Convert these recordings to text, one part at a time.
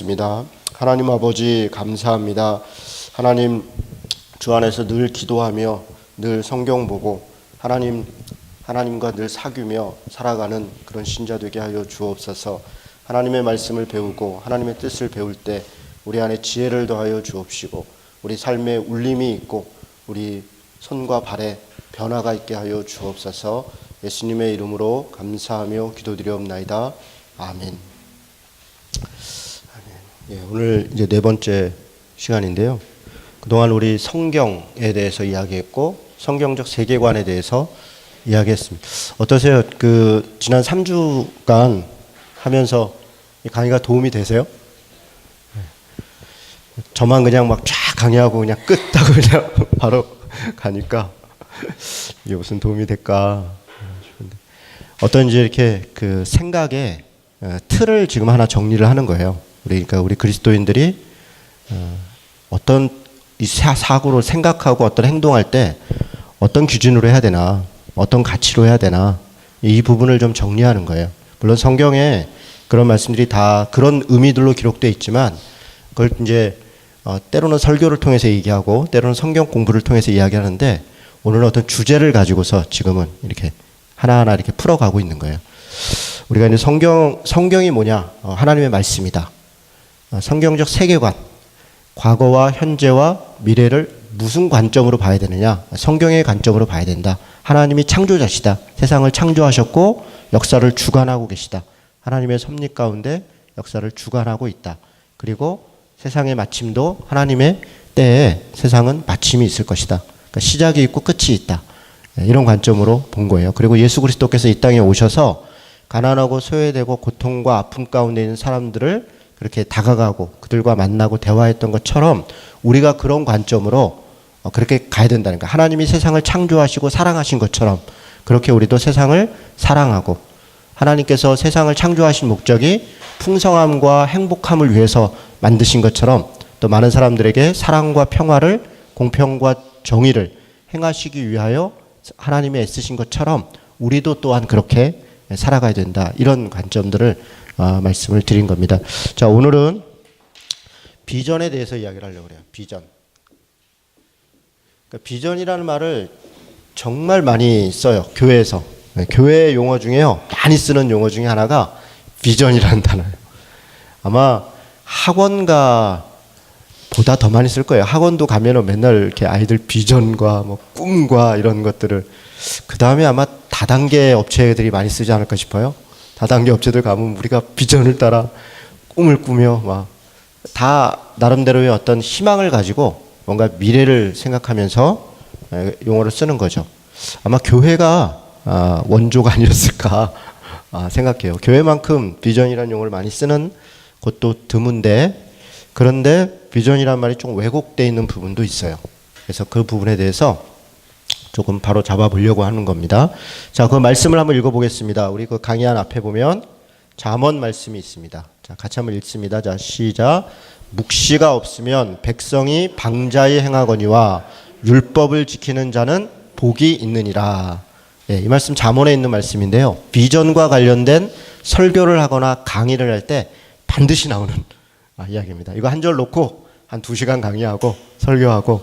기도하겠습니다. 하나님 아버지 감사합니다. 하나님 주 안에서 늘 기도하며 늘 성경 보고 하나님과 늘 사귀며 살아가는 그런 신자 되게 하여 주옵소서. 하나님의 말씀을 배우고 하나님의 뜻을 배울 때 우리 안에 지혜를 더하여 주옵시고 우리 삶에 울림이 있고 우리 손과 발에 변화가 있게 하여 주옵소서. 예수님의 이름으로 감사하며 기도드리옵나이다. 아멘. 예, 오늘 이제 네 번째 시간인데요. 그동안 우리 성경에 대해서 이야기했고 성경적 세계관에 대해서 이야기했습니다. 어떠세요? 지난 3주간 하면서 이 강의가 도움이 되세요? 저만 그냥 막 쫙 강의하고 그냥 끝 하고 그냥 바로 가니까 이게 무슨 도움이 될까 싶은데 어떤지 이렇게 그 생각의 틀을 지금 하나 정리를 하는 거예요. 그러니까 우리 그리스도인들이 어떤 이 사고를 생각하고 어떤 행동할 때 어떤 기준으로 해야 되나, 어떤 가치로 해야 되나, 이 부분을 좀 정리하는 거예요. 물론 성경에 그런 말씀들이 다 그런 의미들로 기록되어 있지만 그걸 이제 때로는 설교를 통해서 얘기하고 때로는 성경 공부를 통해서 이야기하는데 오늘은 어떤 주제를 가지고서 지금은 이렇게 하나하나 이렇게 풀어가고 있는 거예요. 우리가 이제 성경이 뭐냐? 하나님의 말씀이다. 성경적 세계관, 과거와 현재와 미래를 무슨 관점으로 봐야 되느냐? 성경의 관점으로 봐야 된다. 하나님이 창조자시다. 세상을 창조하셨고 역사를 주관하고 계시다. 하나님의 섭리 가운데 역사를 주관하고 있다. 그리고 세상의 마침도 하나님의 때에 세상은 마침이 있을 것이다. 그러니까 시작이 있고 끝이 있다. 이런 관점으로 본 거예요. 그리고 예수 그리스도께서 이 땅에 오셔서 가난하고 소외되고 고통과 아픔 가운데 있는 사람들을 그렇게 다가가고 그들과 만나고 대화했던 것처럼 우리가 그런 관점으로 그렇게 가야 된다는 거예요. 하나님이 세상을 창조하시고 사랑하신 것처럼 그렇게 우리도 세상을 사랑하고 하나님께서 세상을 창조하신 목적이 풍성함과 행복함을 위해서 만드신 것처럼 또 많은 사람들에게 사랑과 평화를 공평과 정의를 행하시기 위하여 하나님이 애쓰신 것처럼 우리도 또한 그렇게 살아가야 된다. 이런 관점들을 말씀을 드린 겁니다. 자, 오늘은 비전에 대해서 이야기를 하려고 그래요. 비전. 그러니까 비전이라는 말을 정말 많이 써요. 교회에서. 교회 용어 중에요. 많이 쓰는 용어 중에 하나가 비전이라는 단어예요. 아마 학원가 보다 더 많이 쓸 거예요. 학원도 가면은 맨날 이렇게 아이들 비전과 뭐 꿈과 이런 것들을 그 다음에 아마 다단계 업체들이 많이 쓰지 않을까 싶어요. 다단계 업체들 가면 우리가 비전을 따라 꿈을 꾸며 막 다 나름대로의 어떤 희망을 가지고 뭔가 미래를 생각하면서 용어를 쓰는 거죠. 아마 교회가 원조가 아니었을까 생각해요. 교회만큼 비전이라는 용어를 많이 쓰는 곳도 드문데 그런데 비전이란 말이 좀 왜곡되어 있는 부분도 있어요. 그래서 그 부분에 대해서 조금 바로 잡아보려고 하는 겁니다. 자, 그 말씀을 한번 읽어보겠습니다. 우리 그 강의한 앞에 보면 잠언 말씀이 있습니다. 자, 같이 한번 읽습니다. 자, 시작. 묵시가 없으면 백성이 방자히 행하거니와 율법을 지키는 자는 복이 있느니라. 예, 이 말씀 잠언에 있는 말씀인데요. 비전과 관련된 설교를 하거나 강의를 할 때 반드시 나오는 이야기입니다. 이거 한 절 놓고 한 2시간 강의하고 설교하고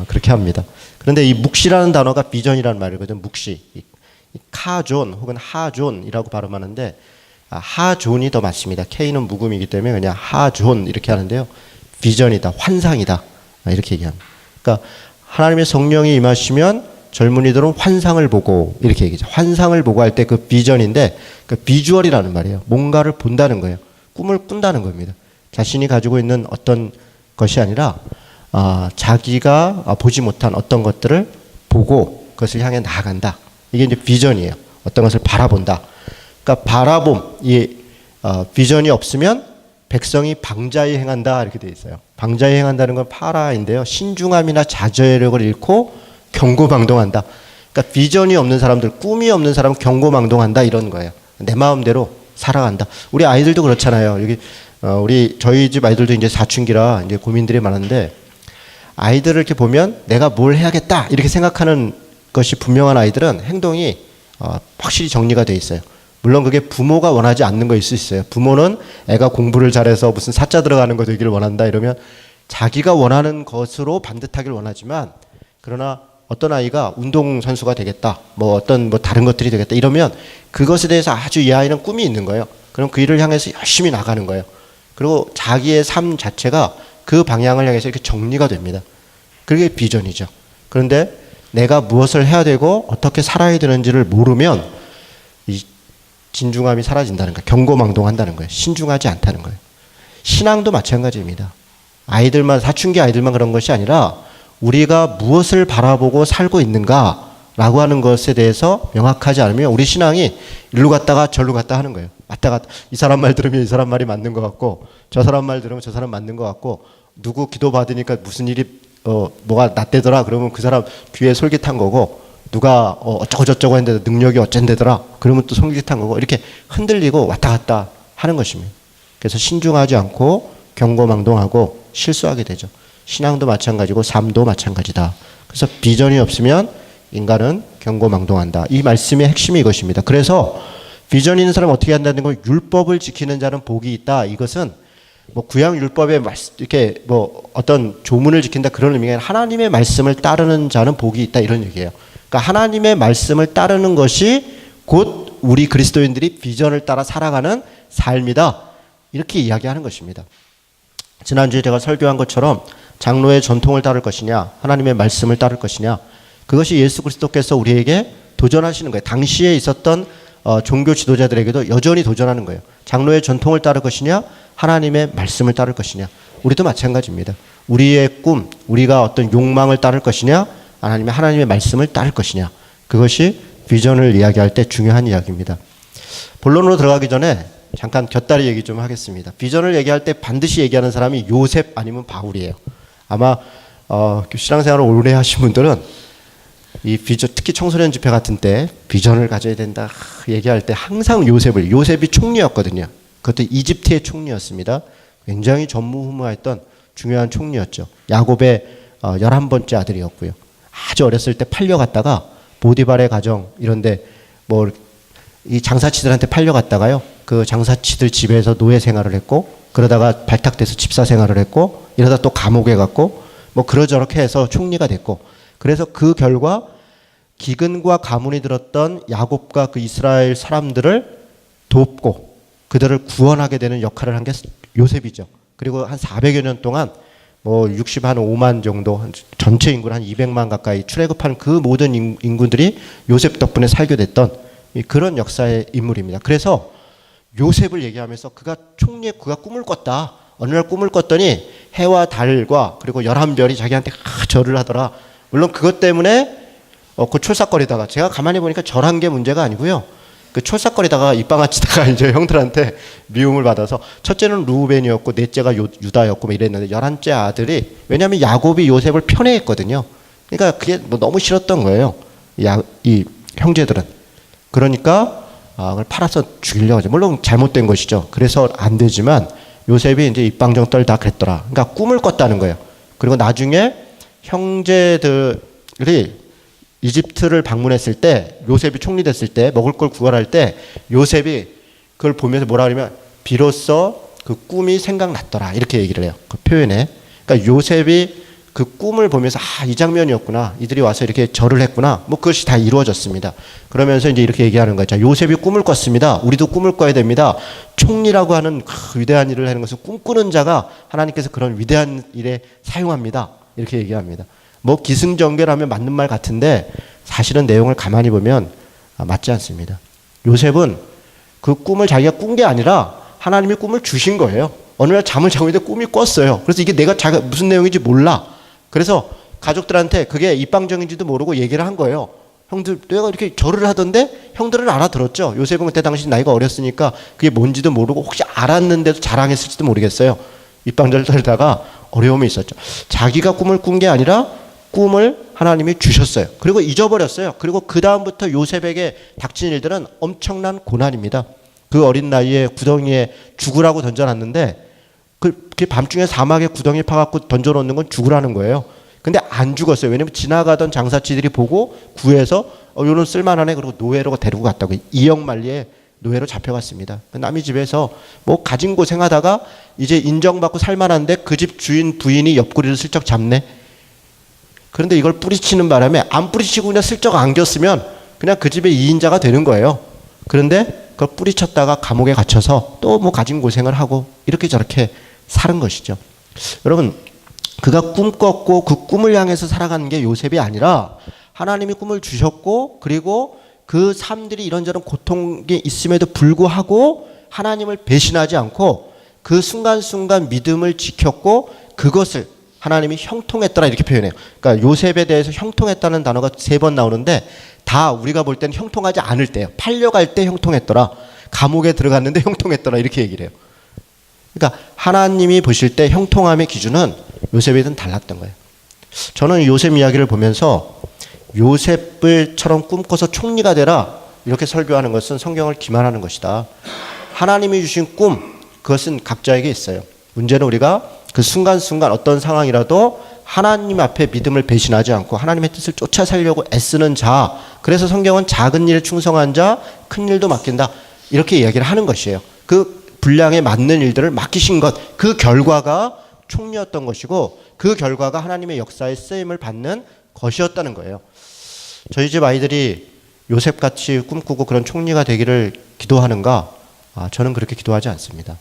그렇게 합니다. 그런데 이 묵시라는 단어가 비전이라는 말이거든요. 묵시. 카존 혹은 하존이라고 발음하는데 하존이 더 맞습니다. K는 묵음이기 때문에 그냥 하존 이렇게 하는데요. 비전이다. 환상이다. 이렇게 얘기합니다. 그러니까 하나님의 성령이 임하시면 젊은이들은 환상을 보고 이렇게 얘기하죠. 환상을 보고 할 때 그 비전인데 그 비주얼이라는 말이에요. 뭔가를 본다는 거예요. 꿈을 꾼다는 겁니다. 자신이 가지고 있는 어떤 것이 아니라 자기가 보지 못한 어떤 것들을 보고 그것을 향해 나아간다. 이게 이제 비전이에요. 어떤 것을 바라본다. 그러니까 바라봄, 이 비전이 없으면 백성이 방자히 행한다 이렇게 되어 있어요. 방자히 행한다는 건 파라인데요. 신중함이나 자제력을 잃고 경고망동한다. 그러니까 비전이 없는 사람들, 꿈이 없는 사람은 경고망동한다 이런 거예요. 내 마음대로 살아간다. 우리 아이들도 그렇잖아요. 여기 저희 집 아이들도 이제 사춘기라 이제 고민들이 많은데 아이들을 이렇게 보면 내가 뭘 해야겠다 이렇게 생각하는 것이 분명한 아이들은 행동이 확실히 정리가 돼 있어요. 물론 그게 부모가 원하지 않는 거일 수 있어요. 부모는 애가 공부를 잘해서 무슨 사자 들어가는 거 되기를 원한다 이러면 자기가 원하는 것으로 반듯하길 원하지만, 그러나 어떤 아이가 운동선수가 되겠다, 어떤 다른 것들이 되겠다 이러면 그것에 대해서 아주 이 아이는 꿈이 있는 거예요. 그럼 그 일을 향해서 열심히 나가는 거예요. 그리고 자기의 삶 자체가 그 방향을 향해서 이렇게 정리가 됩니다. 그게 비전이죠. 그런데 내가 무엇을 해야 되고 어떻게 살아야 되는지를 모르면 이 진중함이 사라진다는 거예요. 경고망동한다는 거예요. 신중하지 않다는 거예요. 신앙도 마찬가지입니다. 사춘기 아이들만 그런 것이 아니라 우리가 무엇을 바라보고 살고 있는가라고 하는 것에 대해서 명확하지 않으면 우리 신앙이 일로 갔다가 절로 갔다 하는 거예요. 왔다 갔다. 이 사람 말 들으면 이 사람 말이 맞는 것 같고, 저 사람 말 들으면 저 사람 맞는 것 같고, 누구 기도 받으니까 무슨 일이 뭐가 낫대더라 그러면 그 사람 귀에 솔깃한 거고, 누가 어쩌고 저쩌고 했는데 능력이 어쩐대더라 그러면 또 솔깃한 거고, 이렇게 흔들리고 왔다 갔다 하는 것입니다. 그래서 신중하지 않고 경고망동하고 실수하게 되죠. 신앙도 마찬가지고 삶도 마찬가지다. 그래서 비전이 없으면 인간은 경고망동한다. 이 말씀의 핵심이 이것입니다. 그래서 비전 있는 사람은 어떻게 한다는 건, 율법을 지키는 자는 복이 있다. 이것은 구약 율법에 이렇게 어떤 조문을 지킨다 그런 의미가 아니라 하나님의 말씀을 따르는 자는 복이 있다 이런 얘기예요. 그러니까 하나님의 말씀을 따르는 것이 곧 우리 그리스도인들이 비전을 따라 살아가는 삶이다. 이렇게 이야기하는 것입니다. 지난주에 제가 설교한 것처럼 장로의 전통을 따를 것이냐, 하나님의 말씀을 따를 것이냐, 그것이 예수 그리스도께서 우리에게 도전하시는 거예요. 당시에 있었던 종교 지도자들에게도 여전히 도전하는 거예요. 장로의 전통을 따를 것이냐, 하나님의 말씀을 따를 것이냐. 우리도 마찬가지입니다. 우리의 꿈, 우리가 어떤 욕망을 따를 것이냐, 하나님의 말씀을 따를 것이냐. 그것이 비전을 이야기할 때 중요한 이야기입니다. 본론으로 들어가기 전에 잠깐 곁다리 얘기 좀 하겠습니다. 비전을 얘기할 때 반드시 얘기하는 사람이 요셉 아니면 바울이에요. 아마 신앙생활을 오래 하신 분들은 이 비전, 특히 청소년 집회 같은 때 비전을 가져야 된다 얘기할 때 항상 요셉이 총리였거든요. 그것도 이집트의 총리였습니다. 굉장히 전무후무했던 중요한 총리였죠. 야곱의 11번째 아들이었고요. 아주 어렸을 때 팔려갔다가 보디발의 가정 이런데 이 장사치들한테 팔려갔다가요. 그 장사치들 집에서 노예 생활을 했고, 그러다가 발탁돼서 집사 생활을 했고, 이러다 또 감옥에 갔고, 그러저렇게 해서 총리가 됐고, 그래서 그 결과 기근과 가뭄이 들었던 야곱과 그 이스라엘 사람들을 돕고 그들을 구원하게 되는 역할을 한 게 요셉이죠. 그리고 한 400여 년 동안 65만 정도, 전체 인구를 한 200만 가까이 출애굽한 그 모든 인구들이 요셉 덕분에 살게 됐던 그런 역사의 인물입니다. 그래서 요셉을 얘기하면서 그가 꿈을 꿨다. 어느 날 꿈을 꿨더니 해와 달과 그리고 11별이 자기한테 절을 하더라. 물론 그것 때문에 그 촐싹거리다가, 제가 가만히 보니까 절한 게 문제가 아니고요. 그 촐싹거리다가 입방아치다가 이제 형들한테 미움을 받아서, 첫째는 루벤이었고 넷째가 유다였고 이랬는데 11째 아들이, 왜냐하면 야곱이 요셉을 편애했거든요. 그러니까 그게 너무 싫었던 거예요. 이 형제들은. 그러니까 그걸 팔아서 죽이려고 하죠. 물론 잘못된 것이죠. 그래서 안 되지만 요셉이 이제 입방정 떨다 그랬더라. 그러니까 꿈을 꿨다는 거예요. 그리고 나중에 형제들이 이집트를 방문했을 때, 요셉이 총리됐을 때, 먹을 걸 구걸할 때 요셉이 그걸 보면서 뭐라 그러면, 비로소 그 꿈이 생각났더라 이렇게 얘기를 해요. 그 표현에. 그러니까 요셉이 그 꿈을 보면서 이 장면이었구나, 이들이 와서 이렇게 절을 했구나, 그것이 다 이루어졌습니다. 그러면서 이제 이렇게 얘기하는 거죠. 요셉이 꿈을 꿨습니다. 우리도 꿈을 꿔야 됩니다. 총리라고 하는 위대한 일을 하는 것은 꿈꾸는 자가 하나님께서 그런 위대한 일에 사용합니다. 이렇게 얘기합니다. 기승전결하면 맞는 말 같은데 사실은 내용을 가만히 보면 맞지 않습니다. 요셉은 그 꿈을 자기가 꾼 게 아니라 하나님이 꿈을 주신 거예요. 어느 날 잠을 자고 있는데 꿈이 꿨어요. 그래서 이게 내가 무슨 내용인지 몰라. 그래서 가족들한테 그게 입방정인지도 모르고 얘기를 한 거예요. 형들, 내가 이렇게 절을 하던데 형들은 알아들었죠. 요셉은 그때 당시 나이가 어렸으니까 그게 뭔지도 모르고 혹시 알았는데도 자랑했을지도 모르겠어요. 입방절 떨다가 어려움이 있었죠. 자기가 꿈을 꾼 게 아니라 꿈을 하나님이 주셨어요. 그리고 잊어버렸어요. 그리고 그 다음부터 요셉에게 닥친 일들은 엄청난 고난입니다. 그 어린 나이에 구덩이에 죽으라고 던져놨는데, 그 밤중에 사막에 구덩이 파갖고 던져놓는 건 죽으라는 거예요. 근데 안 죽었어요. 왜냐면 지나가던 장사치들이 보고 구해서 요런 쓸만하네 그러고 노예로 데리고 갔다고. 이역만리의 노예로 잡혀갔습니다. 남의 집에서 뭐 가진 고생하다가 이제 인정받고 살만한데 그 집 주인 부인이 옆구리를 슬쩍 잡네. 그런데 이걸 뿌리치는 바람에 안 뿌리치고 그냥 슬쩍 안겼으면 그냥 그 집의 2인자가 되는 거예요. 그런데 그걸 뿌리쳤다가 감옥에 갇혀서 또 뭐 가진 고생을 하고 이렇게 저렇게 사는 것이죠. 여러분, 그가 꿈 꿨고 그 꿈을 향해서 살아가는 게 요셉이 아니라 하나님이 꿈을 주셨고 그리고 그 삶들이 이런저런 고통이 있음에도 불구하고 하나님을 배신하지 않고 그 순간순간 믿음을 지켰고 그것을 하나님이 형통했더라 이렇게 표현해요. 그러니까 요셉에 대해서 형통했다는 단어가 3번 나오는데 다 우리가 볼 때는 형통하지 않을 때예요. 팔려갈 때 형통했더라. 감옥에 들어갔는데 형통했더라 이렇게 얘기를 해요. 그러니까 하나님이 보실 때 형통함의 기준은 요셉이든 달랐던 거예요. 저는 요셉 이야기를 보면서 요셉을처럼 꿈꿔서 총리가 되라 이렇게 설교하는 것은 성경을 기만하는 것이다. 하나님이 주신 꿈 그것은 각자에게 있어요. 문제는 우리가 그 순간순간 어떤 상황이라도 하나님 앞에 믿음을 배신하지 않고 하나님의 뜻을 쫓아 살려고 애쓰는 자, 그래서 성경은 작은 일에 충성한 자 큰 일도 맡긴다 이렇게 이야기를 하는 것이에요. 그 분량에 맞는 일들을 맡기신 것, 그 결과가 총리였던 것이고 그 결과가 하나님의 역사에 쓰임을 받는 것이었다는 거예요. 저희 집 아이들이 요셉같이 꿈꾸고 그런 총리가 되기를 기도하는가? 저는 그렇게 기도하지 않습니다.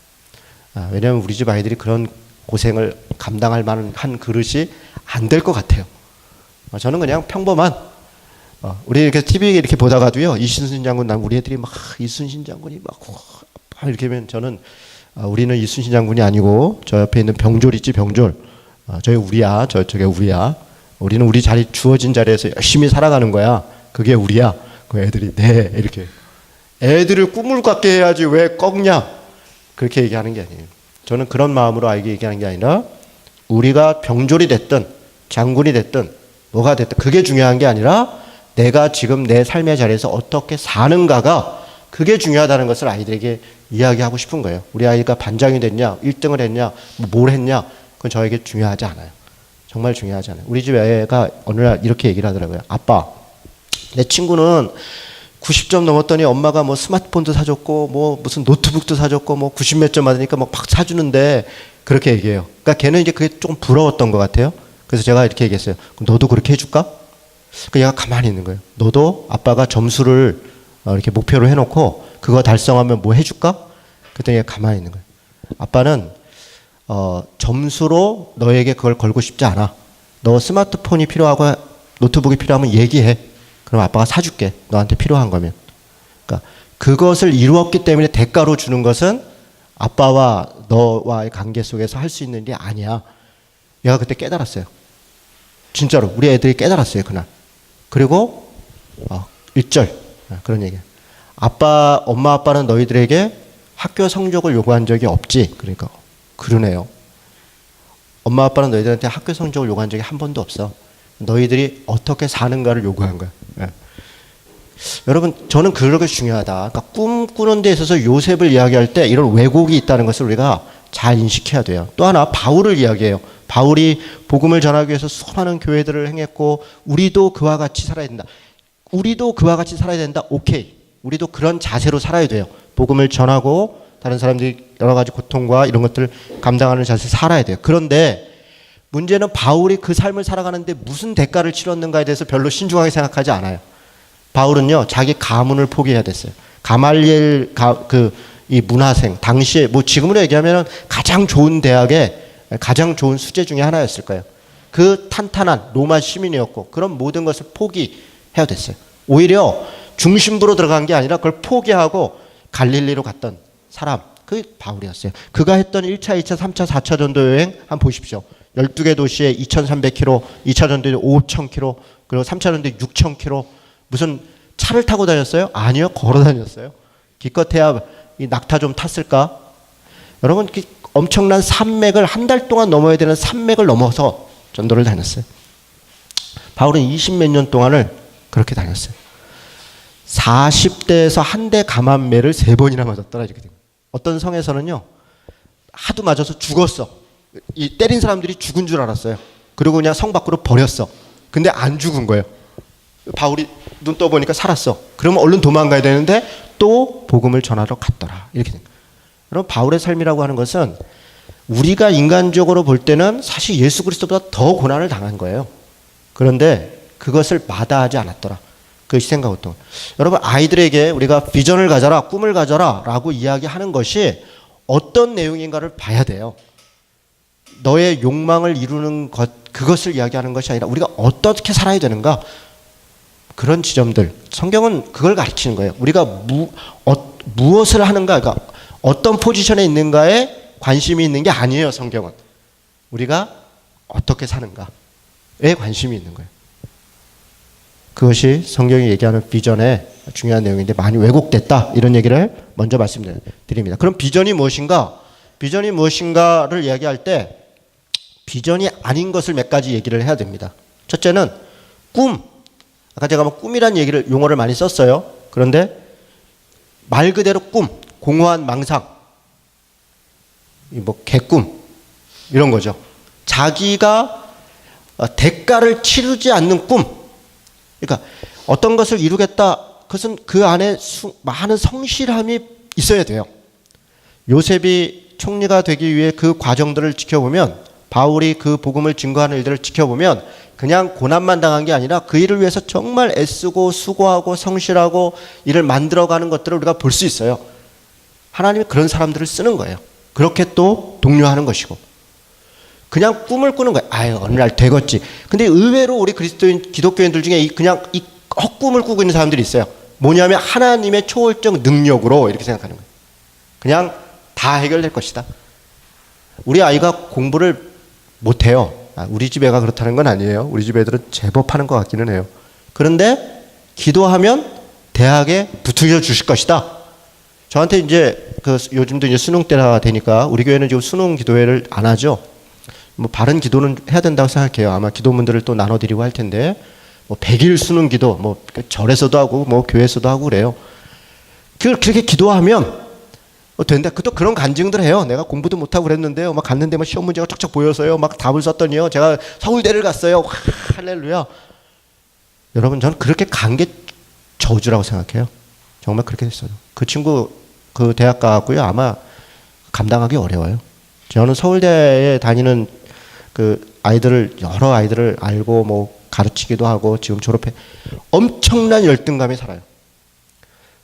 왜냐하면 우리 집 아이들이 그런 고생을 감당할 만한 한 그릇이 안 될 것 같아요. 저는 그냥 평범한 우리 이렇게 TV 이렇게 보다가도요 이순신 장군 난 우리 애들이 막 이순신 장군이 막 이렇게 하면 저는 우리는 이순신 장군이 아니고 저 옆에 있는 병졸 있지 병졸 저기 우리야 저쪽에 우리야 우리는 우리 자리 주어진 자리에서 열심히 살아가는 거야 그게 우리야 그 애들이 네 이렇게 애들을 꿈을 갖게 해야지 왜 꺾냐 그렇게 얘기하는 게 아니에요. 저는 그런 마음으로 아이에게 얘기하는 게 아니라 우리가 병졸이 됐든 장군이 됐든 뭐가 됐든 그게 중요한 게 아니라 내가 지금 내 삶의 자리에서 어떻게 사는가가 그게 중요하다는 것을 아이들에게 이야기하고 싶은 거예요. 우리 아이가 반장이 됐냐 1등을 했냐 뭘 했냐 그건 저에게 중요하지 않아요. 정말 중요하지 않아요. 우리 집 애가 어느 날 이렇게 얘기를 하더라고요. 아빠 내 친구는 90점 넘었더니 엄마가 뭐 스마트폰도 사줬고 뭐 무슨 노트북도 사줬고 뭐 90 몇 점 받으니까 막 사주는데 그렇게 얘기해요. 그러니까 걔는 이제 그게 조금 부러웠던 것 같아요. 그래서 제가 이렇게 얘기했어요. 그럼 너도 그렇게 해줄까? 그 얘가 가만히 있는 거예요. 너도 아빠가 점수를 이렇게 목표로 해놓고 그거 달성하면 뭐 해줄까? 그랬더니 얘가 가만히 있는 거예요. 아빠는 점수로 너에게 그걸 걸고 싶지 않아. 너 스마트폰이 필요하고 노트북이 필요하면 얘기해. 그럼 아빠가 사줄게. 너한테 필요한 거면. 그러니까 그것을 이루었기 때문에 대가로 주는 것은 아빠와 너와의 관계 속에서 할 수 있는 일이 아니야. 얘가 그때 깨달았어요. 진짜로 우리 애들이 깨달았어요 그날. 그리고 1절 그런 얘기예요. 엄마 아빠는 너희들에게 학교 성적을 요구한 적이 없지. 그러니까 그러네요. 엄마 아빠는 너희들한테 학교 성적을 요구한 적이 한 번도 없어. 너희들이 어떻게 사는가를 요구한 거야. 예. 여러분 저는 그런 것이 중요하다. 그러니까 꿈꾸는 데 있어서 요셉을 이야기할 때 이런 왜곡이 있다는 것을 우리가 잘 인식해야 돼요. 또 하나 바울을 이야기해요. 바울이 복음을 전하기 위해서 수많은 교회들을 행했고 우리도 그와 같이 살아야 된다. 우리도 그와 같이 살아야 된다. 오케이. 우리도 그런 자세로 살아야 돼요. 복음을 전하고 다른 사람들이 여러 가지 고통과 이런 것들을 감당하는 자세로 살아야 돼요. 그런데 문제는 바울이 그 삶을 살아가는데 무슨 대가를 치렀는가에 대해서 별로 신중하게 생각하지 않아요. 바울은요 자기 가문을 포기해야 됐어요. 가말리엘 이 문화생 당시에 뭐 지금으로 얘기하면 가장 좋은 대학의 가장 좋은 수재 중에 하나였을 거예요. 그 탄탄한 로마 시민이었고 그런 모든 것을 포기해야 됐어요. 오히려 중심부로 들어간 게 아니라 그걸 포기하고 갈릴리로 갔던 사람 그 바울이었어요. 그가 했던 1차, 2차, 3차, 4차 전도 여행 한번 보십시오. 12개 도시에 2,300km, 2차 전도에 5,000km, 그리고 3차 전도에 6,000km. 무슨 차를 타고 다녔어요? 아니요, 걸어 다녔어요. 기껏해야 이 낙타 좀 탔을까? 여러분, 엄청난 산맥을 한 달 동안 넘어야 되는 산맥을 넘어서 전도를 다녔어요. 바울은 20몇 년 동안을 그렇게 다녔어요. 40대에서 한 대 감한매를 3번이나 맞았더라 이렇게 된 거예요. 어떤 성에서는요 하도 맞아서 죽었어. 이 때린 사람들이 죽은 줄 알았어요. 그리고 그냥 성 밖으로 버렸어. 근데 안 죽은 거예요. 바울이 눈 떠보니까 살았어. 그러면 얼른 도망가야 되는데 또 복음을 전하러 갔더라. 이렇게 됩니다. 여러분, 바울의 삶이라고 하는 것은 우리가 인간적으로 볼 때는 사실 예수 그리스도보다 더 고난을 당한 거예요. 그런데 그것을 마다하지 않았더라. 그것이 생각했던. 여러분, 아이들에게 우리가 비전을 가져라, 꿈을 가져라 라고 이야기하는 것이 어떤 내용인가를 봐야 돼요. 너의 욕망을 이루는 것, 그것을 이야기하는 것이 아니라 우리가 어떻게 살아야 되는가, 그런 지점들. 성경은 그걸 가르치는 거예요. 우리가 무엇을 하는가, 그러니까 어떤 포지션에 있는가에 관심이 있는 게 아니에요. 성경은 우리가 어떻게 사는가에 관심이 있는 거예요. 그것이 성경이 얘기하는 비전의 중요한 내용인데 많이 왜곡됐다, 이런 얘기를 먼저 말씀드립니다. 그럼 비전이 무엇인가? 비전이 무엇인가를 이야기할 때 비전이 아닌 것을 몇 가지 얘기를 해야 됩니다. 첫째는 꿈. 아까 제가 뭐 꿈이란 용어를 많이 썼어요. 그런데 말 그대로 꿈, 공허한 망상, 뭐 개꿈, 이런 거죠. 자기가 대가를 치르지 않는 꿈. 그러니까 어떤 것을 이루겠다, 그것은 그 안에 많은 성실함이 있어야 돼요. 요셉이 총리가 되기 위해 그 과정들을 지켜보면, 바울이 그 복음을 증거하는 일들을 지켜보면 그냥 고난만 당한 게 아니라 그 일을 위해서 정말 애쓰고 수고하고 성실하고 일을 만들어가는 것들을 우리가 볼 수 있어요. 하나님이 그런 사람들을 쓰는 거예요. 그렇게 또 독려하는 것이고, 그냥 꿈을 꾸는 거예요. 아유, 어느 날 되겠지. 근데 의외로 우리 기독교인들 중에 그냥 이 헛꿈을 꾸고 있는 사람들이 있어요. 뭐냐면 하나님의 초월적 능력으로 이렇게 생각하는 거예요. 그냥 다 해결될 것이다. 우리 아이가 공부를 못해요. 우리 집 애가 그렇다는 건 아니에요. 우리 집 애들은 제법 하는 것 같기는 해요. 그런데 기도하면 대학에 붙여 주실 것이다. 저한테 이제 요즘도 이제 수능 때가 되니까 우리 교회는 지금 수능 기도회를 안 하죠. 뭐 바른 기도는 해야 된다고 생각해요. 아마 기도문들을 또 나눠드리고 할 텐데, 뭐 100일 수능 기도, 뭐 절에서도 하고 뭐 교회에서도 하고 그래요. 그렇게 기도하면 된다. 또 그런 간증들 해요. 내가 공부도 못하고 그랬는데요. 막 갔는데 막 시험 문제가 쫙쫙 보여서요. 막 답을 썼더니요. 제가 서울대를 갔어요. 할렐루야. 여러분, 저는 그렇게 간 게 저주라고 생각해요. 정말 그렇게 됐어요. 그 친구 그 대학 가고요. 아마 감당하기 어려워요. 저는 서울대에 다니는 그 여러 아이들을 알고 뭐 가르치기도 하고 지금 졸업해. 엄청난 열등감에 살아요.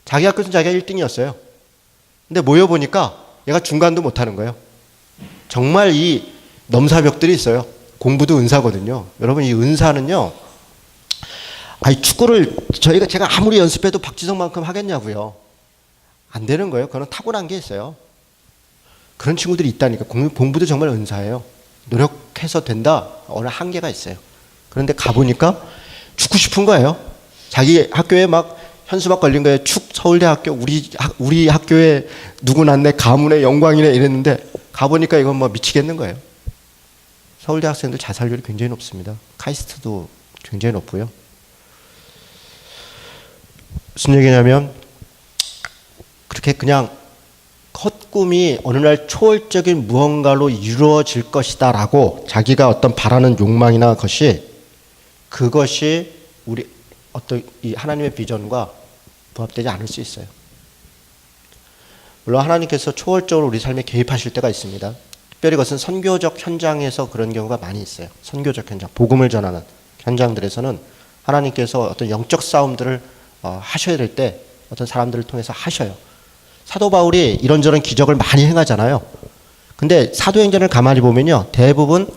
자기 학교에서 자기가 1등이었어요. 근데 모여보니까 얘가 중간도 못하는 거예요. 정말 이 넘사벽들이 있어요. 공부도 은사거든요. 여러분, 이 은사는요, 축구를 제가 아무리 연습해도 박지성만큼 하겠냐고요. 안 되는 거예요. 그건 타고난 게 있어요. 그런 친구들이 있다니까. 공부도 정말 은사예요. 노력해서 된다, 어느 한계가 있어요. 그런데 가보니까 죽고 싶은 거예요. 자기 학교에 막 현수막 걸린 거예요. 서울대 학교, 우리 학교에 누구 낳네, 가문의 영광이네 이랬는데, 가보니까 이건 뭐 미치겠는 거예요. 서울대 학생들 자살률이 굉장히 높습니다. 카이스트도 굉장히 높고요. 무슨 얘기냐면, 그렇게 그냥 헛꿈이 어느 날 초월적인 무언가로 이루어질 것이다 라고 자기가 어떤 바라는 욕망이나 그것이 우리 어떤 이 하나님의 비전과 부합되지 않을 수 있어요. 물론 하나님께서 초월적으로 우리 삶에 개입하실 때가 있습니다. 특별히 그것은 선교적 현장에서 그런 경우가 많이 있어요. 선교적 현장, 복음을 전하는 현장들에서는 하나님께서 어떤 영적 싸움들을 하셔야 될 때 어떤 사람들을 통해서 하셔요. 사도 바울이 이런저런 기적을 많이 행하잖아요. 근데 사도행전을 가만히 보면요, 대부분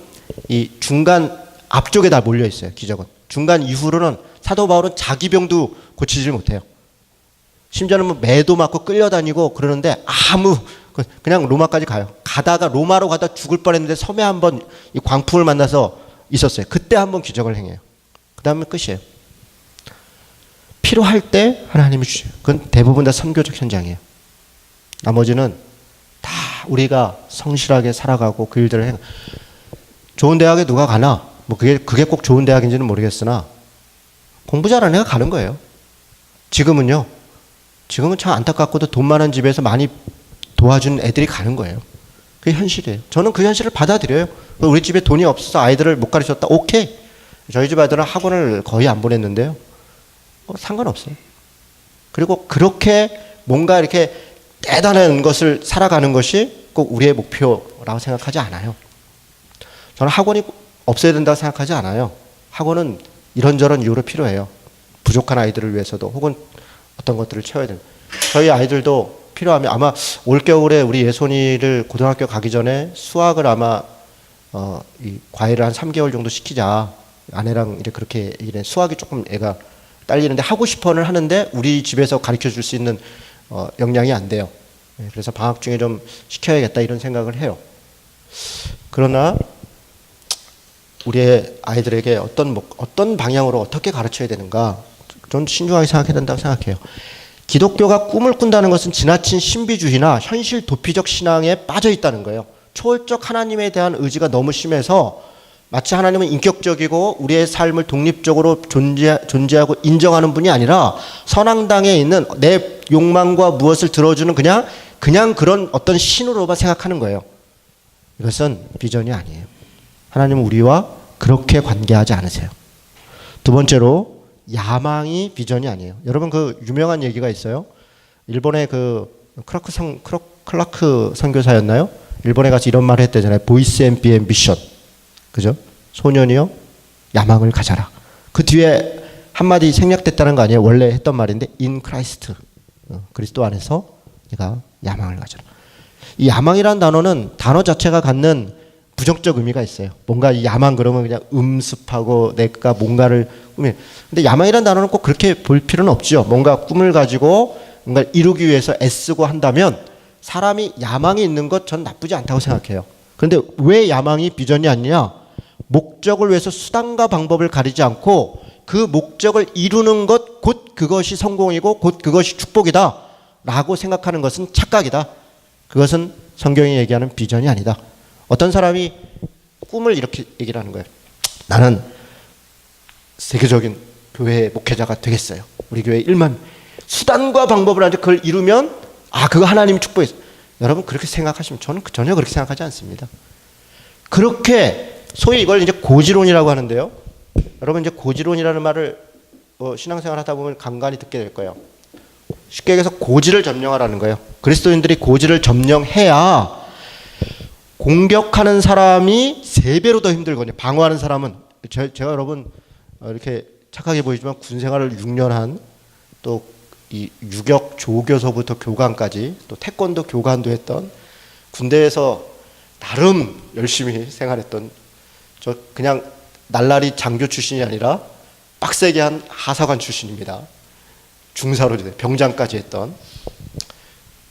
이 중간 앞쪽에 다 몰려 있어요. 기적은 중간 이후로는 사도 바울은 자기 병도 고치지 못해요. 심지어는 뭐 매도 맞고 끌려다니고 그러는데 그냥 로마까지 가요. 가다가 로마로 가다 죽을 뻔했는데 섬에 한번 이 광풍을 만나서 있었어요. 그때 한번 기적을 행해요. 그 다음에 끝이에요. 필요할 때 하나님이 주셔요. 그건 대부분 다 선교적 현장이에요. 나머지는 다 우리가 성실하게 살아가고 그 일들을 좋은 대학에 누가 가나? 뭐 그게 꼭 좋은 대학인지는 모르겠으나 공부 잘하는 애가 가는 거예요. 지금은 참 안타깝고도 돈 많은 집에서 많이 도와준 애들이 가는 거예요. 그게 현실이에요. 저는 그 현실을 받아들여요. 우리 집에 돈이 없어서 아이들을 못 가르쳤다. 오케이. 저희 집 아이들은 학원을 거의 안 보냈는데요. 상관없어요. 그리고 그렇게 뭔가 이렇게 대단한 것을 살아가는 것이 꼭 우리의 목표라고 생각하지 않아요. 저는 학원이 없어야 된다고 생각하지 않아요. 학원은 이런저런 이유로 필요해요. 부족한 아이들을 위해서도 혹은 어떤 것들을 채워야 됩니다. 저희 아이들도 필요하면 아마 올겨울에 우리 예손이를 고등학교 가기 전에 수학을 아마 이 과외를 한 3개월 정도 시키자. 아내랑 이렇게 그렇게 얘기를 해. 수학이 조금 애가 딸리는데 하고 싶어는 하는데 우리 집에서 가르쳐 줄 수 있는 역량이 안 돼요. 그래서 방학 중에 좀 시켜야겠다 이런 생각을 해요. 그러나 우리의 아이들에게 어떤 방향으로 어떻게 가르쳐야 되는가 좀 신중하게 생각해야 된다고 생각해요. 기독교가 꿈을 꾼다는 것은 지나친 신비주의나 현실 도피적 신앙에 빠져 있다는 거예요. 초월적 하나님에 대한 의지가 너무 심해서 마치 하나님은 인격적이고 우리의 삶을 독립적으로 존재하고 인정하는 분이 아니라 선앙당에 있는 내 욕망과 무엇을 들어주는 그냥 그런 어떤 신으로만 생각하는 거예요. 이것은 비전이 아니에요. 하나님은 우리와 그렇게 관계하지 않으세요. 두 번째로 야망이 비전이 아니에요. 여러분 그 유명한 얘기가 있어요. 일본의 그 클라크 선교사였나요? 일본에 가서 이런 말을 했대잖아요. 보이스 앤 비 앰비션. 그죠? 소년이요 야망을 가져라. 그 뒤에 한마디 생략됐다는 거 아니에요? 원래 했던 말인데 in Christ. 그리스도 안에서 네가 야망을 가져라. 이 야망이라는 단어 자체가 갖는 부정적 의미가 있어요. 뭔가 이 야망 그러면 그냥 음습하고 내가 뭔가를 꾸미. 근데 야망이라는 단어는 꼭 그렇게 볼 필요는 없죠. 뭔가 꿈을 가지고 뭔가 이루기 위해서 애쓰고 한다면 사람이 야망이 있는 것 전 나쁘지 않다고 생각해요. 그런데 왜 야망이 비전이 아니냐? 목적을 위해서 수단과 방법을 가리지 않고 그 목적을 이루는 것 곧 그것이 성공이고 곧 그것이 축복이다 라고 생각하는 것은 착각이다. 그것은 성경이 얘기하는 비전이 아니다. 어떤 사람이 꿈을 이렇게 얘기를 하는 거예요. 나는 세계적인 교회 목회자가 되겠어요. 우리 교회 1만 수단과 방법을 가지고 그걸 이루면 그거 하나님이 축복했어. 여러분 그렇게 생각하시면 저는 전혀 그렇게 생각하지 않습니다. 그렇게 소위 이걸 이제 고지론이라고 하는데요. 여러분 이제 고지론이라는 말을 신앙생활 하다 보면 간간히 듣게 될 거예요. 쉽게 얘기해서 고지를 점령하라는 거예요. 그리스도인들이 고지를 점령해야 공격하는 사람이 3배로 더 힘들거든요. 방어하는 사람은 제가 여러분 이렇게 착하게 보이지만 군 생활을 6년 한 또 이 유격 조교서부터 교관까지 또 태권도 교관도 했던 군대에서 나름 열심히 생활했던 저 그냥 날라리 장교 출신이 아니라 빡세게 한 하사관 출신입니다. 중사로 병장까지 했던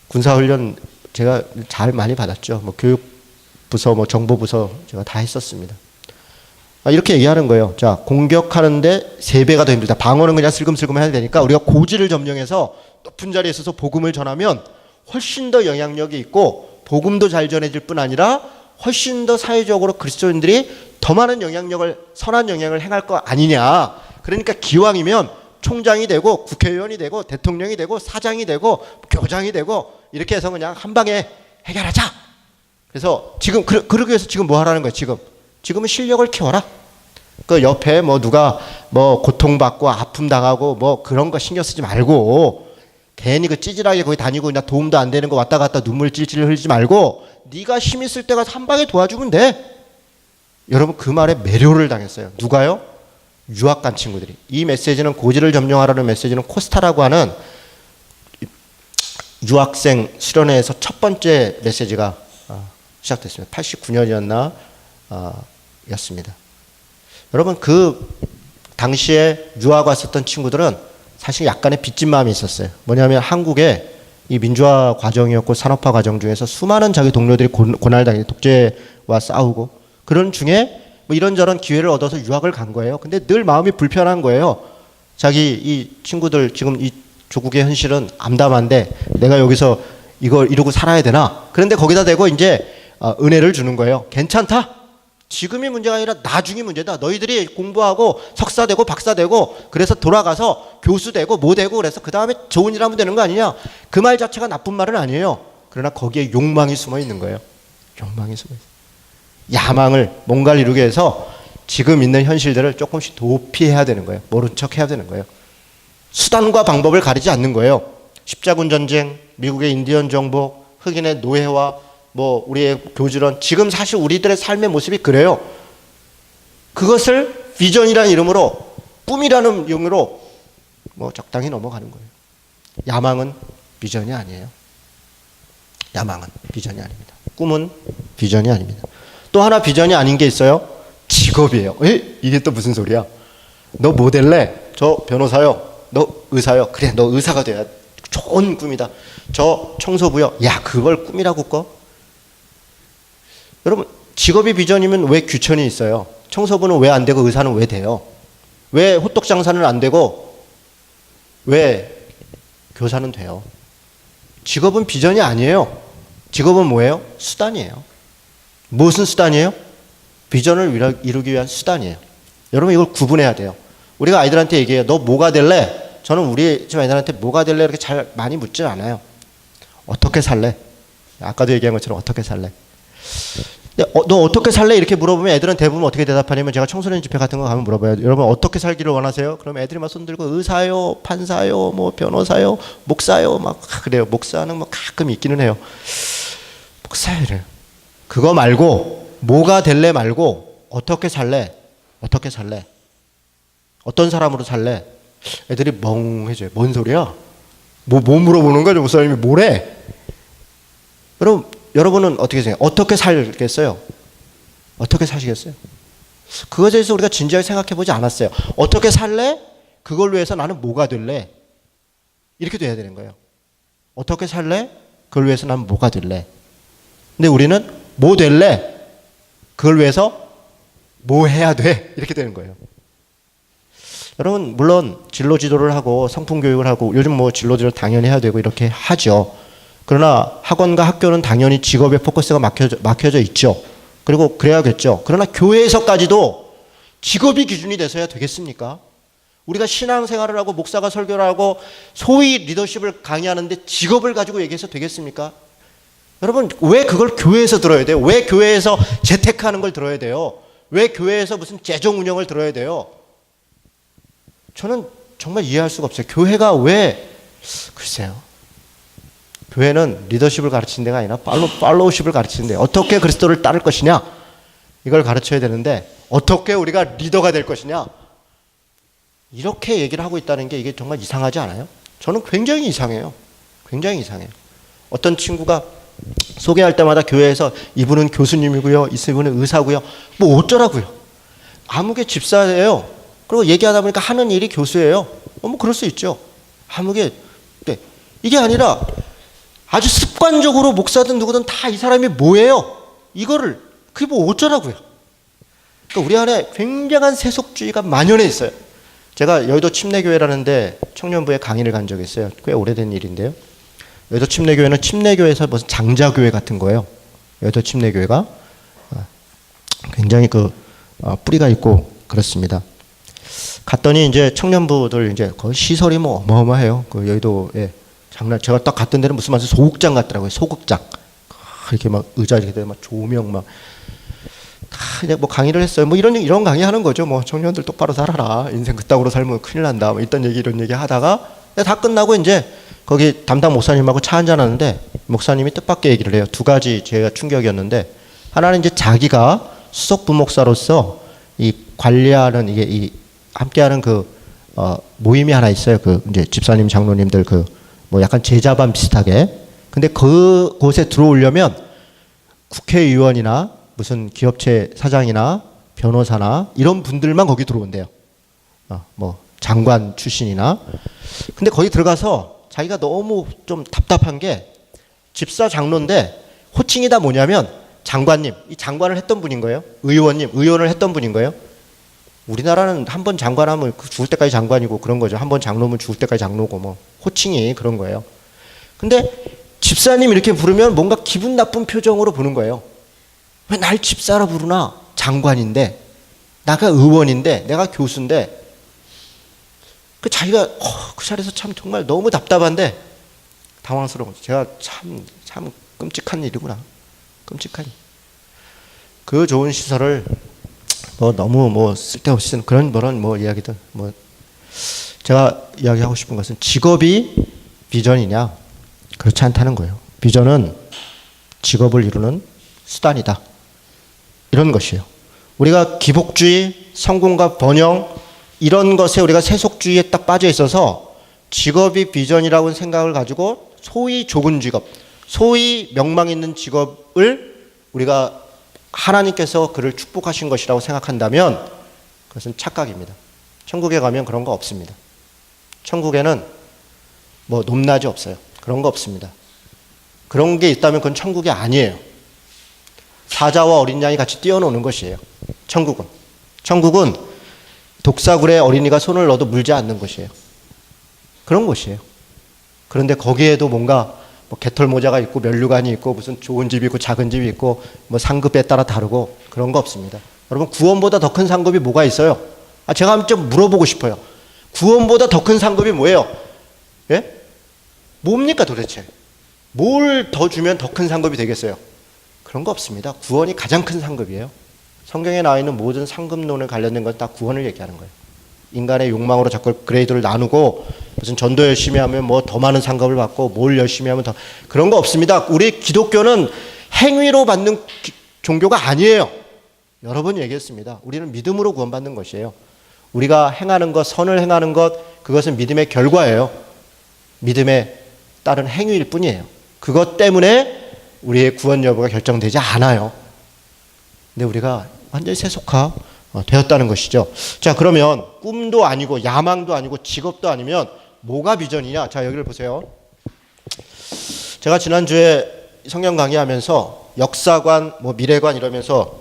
군사훈련 제가 잘 많이 받았죠. 뭐 교육부서, 뭐 정보부서 제가 다 했었습니다. 이렇게 얘기하는 거예요. 자, 공격하는데 3배가 더 힘들다. 방어는 그냥 슬금슬금 해야 되니까 우리가 고지를 점령해서 높은 자리에 있어서 복음을 전하면 훨씬 더 영향력이 있고 복음도 잘 전해질 뿐 아니라 훨씬 더 사회적으로 그리스도인들이 더 많은 영향력을 선한 영향을 행할 거 아니냐. 그러니까 기왕이면 총장이 되고 국회의원이 되고 대통령이 되고 사장이 되고 교장이 되고 이렇게 해서 그냥 한 방에 해결하자. 그래서 지금 그러기 위해서 지금 뭐 하라는 거예요? 지금은 실력을 키워라. 그 옆에 뭐 누가 뭐 고통받고 아픔 당하고 뭐 그런 거 신경 쓰지 말고 괜히 그 찌질하게 거기 다니고 그냥 도움도 안 되는 거 왔다 갔다 눈물 찔찔 흘리지 말고 네가 힘 있을 때 가서 한 방에 도와주면 돼. 여러분 그 말에 매료를 당했어요. 누가요? 유학 간 친구들이. 이 메시지는 고지를 점령하라는 메시지는 코스타라고 하는 유학생 수련회에서 첫 번째 메시지가 시작됐습니다. 89년이었나 였습니다. 여러분 그 당시에 유학 왔었던 친구들은 사실 약간의 빚진 마음이 있었어요. 뭐냐면 한국에 이 민주화 과정이었고 산업화 과정 중에서 수많은 자기 동료들이 고난을 당해 독재와 싸우고 그런 중에 뭐 이런저런 기회를 얻어서 유학을 간 거예요. 근데 늘 마음이 불편한 거예요. 자기 이 친구들 지금 이 조국의 현실은 암담한데 내가 여기서 이걸 이루고 살아야 되나? 그런데 거기다 대고 이제 은혜를 주는 거예요. 괜찮다. 지금이 문제가 아니라 나중이 문제다. 너희들이 공부하고 석사 되고 박사 되고 그래서 돌아가서 교수 되고 뭐 되고 그래서 그 다음에 좋은 일 하면 되는 거 아니냐. 그 말 자체가 나쁜 말은 아니에요. 그러나 거기에 욕망이 숨어 있는 거예요. 욕망이 숨어 있어요. 야망을 뭔가를 이루기 위해서 지금 있는 현실들을 조금씩 도피해야 되는 거예요. 모른 척 해야 되는 거예요. 수단과 방법을 가리지 않는 거예요. 십자군 전쟁, 미국의 인디언 정복, 흑인의 노예화, 뭐 우리의 교주론, 지금 사실 우리들의 삶의 모습이 그래요. 그것을 비전이라는 이름으로, 꿈이라는 이름으로 뭐 적당히 넘어가는 거예요. 야망은 비전이 아니에요. 야망은 비전이 아닙니다. 꿈은 비전이 아닙니다. 또 하나 비전이 아닌 게 있어요. 직업이에요. 이게 또 무슨 소리야? 너 뭐 될래? 저 변호사요. 너 의사요. 그래, 너 의사가 돼야 좋은 꿈이다. 저 청소부요. 야, 그걸 꿈이라고 꺼? 여러분, 직업이 비전이면 왜 귀천이 있어요? 청소부는 왜 안 되고 의사는 왜 돼요? 왜 호떡 장사는 안 되고 왜 교사는 돼요? 직업은 비전이 아니에요. 직업은 뭐예요? 수단이에요. 무슨 수단이에요? 비전을 이루기 위한 수단이에요. 여러분, 이걸 구분해야 돼요. 우리가 아이들한테 얘기해요. 너 뭐가 될래? 저는 우리 집 아이들한테 뭐가 될래? 이렇게 잘 많이 묻지 않아요. 어떻게 살래? 아까도 얘기한 것처럼 어떻게 살래? 너 어떻게 살래? 이렇게 물어보면 애들은 대부분 어떻게 대답하냐면, 제가 청소년 집회 같은 거 가면 물어봐요. 여러분 어떻게 살기를 원하세요? 그럼 애들이 막 손들고 의사요, 판사요, 뭐 변호사요, 목사요, 막 그래요. 목사는 뭐 가끔 있기는 해요. 목사요 이래요. 그거 말고 뭐가 될래 말고 어떻게 살래? 어떻게 살래? 어떤 사람으로 살래? 애들이 멍해져요. 뭔 소리야? 뭐 물어보는 거죠? 목사님이 뭐래? 여러분은 어떻게 생각해요? 어떻게 살겠어요? 어떻게 사시겠어요? 그것에 대해서 우리가 진지하게 생각해 보지 않았어요. 어떻게 살래? 그걸 위해서 나는 뭐가 될래? 이렇게 돼야 되는 거예요. 어떻게 살래? 그걸 위해서 나는 뭐가 될래? 근데 우리는 뭐 될래? 그걸 위해서 뭐 해야 돼? 이렇게 되는 거예요. 여러분, 물론 진로 지도를 하고 성품 교육을 하고 요즘 뭐 진로 지도를 당연히 해야 되고 이렇게 하죠. 그러나 학원과 학교는 당연히 직업에 포커스가 막혀져 있죠. 그리고 그래야겠죠. 그러나 교회에서까지도 직업이 기준이 돼서야 되겠습니까? 우리가 신앙생활을 하고 목사가 설교를 하고 소위 리더십을 강의하는데 직업을 가지고 얘기해서 되겠습니까? 여러분, 왜 그걸 교회에서 들어야 돼요? 왜 교회에서 재테크하는 걸 들어야 돼요? 왜 교회에서 무슨 재정 운영을 들어야 돼요? 저는 정말 이해할 수가 없어요. 교회가 왜, 글쎄요. 교회는 리더십을 가르치는 데가 아니라 팔로우십을 가르치는 데, 어떻게 그리스도를 따를 것이냐, 이걸 가르쳐야 되는데 어떻게 우리가 리더가 될 것이냐, 이렇게 얘기를 하고 있다는 게 이게 정말 이상하지 않아요? 저는 굉장히 이상해요. 굉장히 이상해요. 어떤 친구가 소개할 때마다 교회에서 이분은 교수님이고요, 이분은 의사고요, 뭐 어쩌라고요. 아무개 집사예요. 그리고 얘기하다 보니까 하는 일이 교수예요. 뭐 그럴 수 있죠. 아무개. 네. 이게 아니라 아주 습관적으로 목사든 누구든 다 이 사람이 뭐예요? 이거를, 그게 뭐 어쩌라고요. 그러니까 우리 안에 굉장한 세속주의가 만연해 있어요. 제가 여의도 침례교회라는데 청년부에 강의를 간 적이 있어요. 꽤 오래된 일인데요. 여의도 침례교회는 침례교회에서 무슨 장자교회 같은 거예요. 여의도 침례교회가 굉장히 뿌리가 있고 그렇습니다. 갔더니 이제 청년부들 이제 거의 시설이 뭐 어마어마해요. 그 여의도에 제가 딱 갔던 데는 무슨 말씀 소극장 같더라고요. 소극장. 이렇게 막 의자 이렇게 막 조명 막 다 이제 뭐 강의를 했어요. 뭐 이런 강의 하는 거죠. 뭐 청년들 똑바로 살아라. 인생 그따구로 살면 큰일 난다. 뭐 이런 얘기 하다가 다 끝나고 이제 거기 담당 목사님하고 차 한잔 하는데 목사님이 뜻밖의 얘기를 해요. 두 가지 제가 충격이었는데, 하나는 이제 자기가 수석 부목사로서 이 관리하는 이게 함께하는 모임이 하나 있어요. 이제 집사님, 장로님들 뭐 약간 제자반 비슷하게. 근데 그곳에 들어오려면 국회의원이나 무슨 기업체 사장이나 변호사나 이런 분들만 거기 들어온대요. 뭐 장관 출신이나. 근데 거기 들어가서 자기가 너무 좀 답답한 게, 집사 장로인데 호칭이 다 뭐냐면 장관님, 이 장관을 했던 분인 거예요. 의원님, 의원을 했던 분인 거예요. 우리나라는 한 번 장관하면 죽을 때까지 장관이고 그런 거죠. 한 번 장로면 죽을 때까지 장로고 뭐 호칭이 그런 거예요. 근데 집사님 이렇게 부르면 뭔가 기분 나쁜 표정으로 보는 거예요. 왜 날 집사라 부르나? 장관인데, 나가 의원인데, 내가 교수인데. 자기가 그 자리에서 참 정말 너무 답답한데 당황스러운 거죠. 제가 참 끔찍한 일이구나. 끔찍한 일. 그 좋은 시설을 너무 쓸데없이 그런 이야기들 제가 이야기하고 싶은 것은, 직업이 비전이냐? 그렇지 않다는 거예요. 비전은 직업을 이루는 수단이다. 이런 것이에요. 우리가 기복주의, 성공과 번영 이런 것에 우리가 세속주의에 딱 빠져 있어서 직업이 비전이라고 생각을 가지고 소위 좋은 직업, 소위 명망 있는 직업을 우리가 하나님께서 그를 축복하신 것이라고 생각한다면 그것은 착각입니다. 천국에 가면 그런 거 없습니다. 천국에는 뭐 높낮이 없어요. 그런 거 없습니다. 그런 게 있다면 그건 천국이 아니에요. 사자와 어린 양이 같이 뛰어노는 것이에요. 천국은 독사굴에 어린이가 손을 넣어도 물지 않는 것이에요. 그런 곳이에요. 그런데 거기에도 뭔가 뭐 개털모자가 있고 면류관이 있고 무슨 좋은 집이 있고 작은 집이 있고 뭐 상급에 따라 다르고 그런 거 없습니다. 여러분 구원보다 더 큰 상급이 뭐가 있어요? 제가 한번 좀 물어보고 싶어요. 구원보다 더 큰 상급이 뭐예요? 예? 뭡니까 도대체? 뭘 더 주면 더 큰 상급이 되겠어요? 그런 거 없습니다. 구원이 가장 큰 상급이에요. 성경에 나와 있는 모든 상급론에 관련된 건 다 구원을 얘기하는 거예요. 인간의 욕망으로 자꾸 그레이드를 나누고 무슨 전도 열심히 하면 뭐 더 많은 상급을 받고 뭘 열심히 하면 더 그런 거 없습니다. 우리 기독교는 행위로 받는 종교가 아니에요. 여러 번 얘기했습니다. 우리는 믿음으로 구원받는 것이에요. 우리가 행하는 것, 선을 행하는 것 그것은 믿음의 결과예요. 믿음에 따른 행위일 뿐이에요. 그것 때문에 우리의 구원 여부가 결정되지 않아요. 근데 우리가 완전히 세속화 되었다는 것이죠. 자, 그러면 꿈도 아니고 야망도 아니고 직업도 아니면 뭐가 비전이냐? 자, 여기를 보세요. 제가 지난주에 성경 강의하면서 역사관, 뭐 미래관 이러면서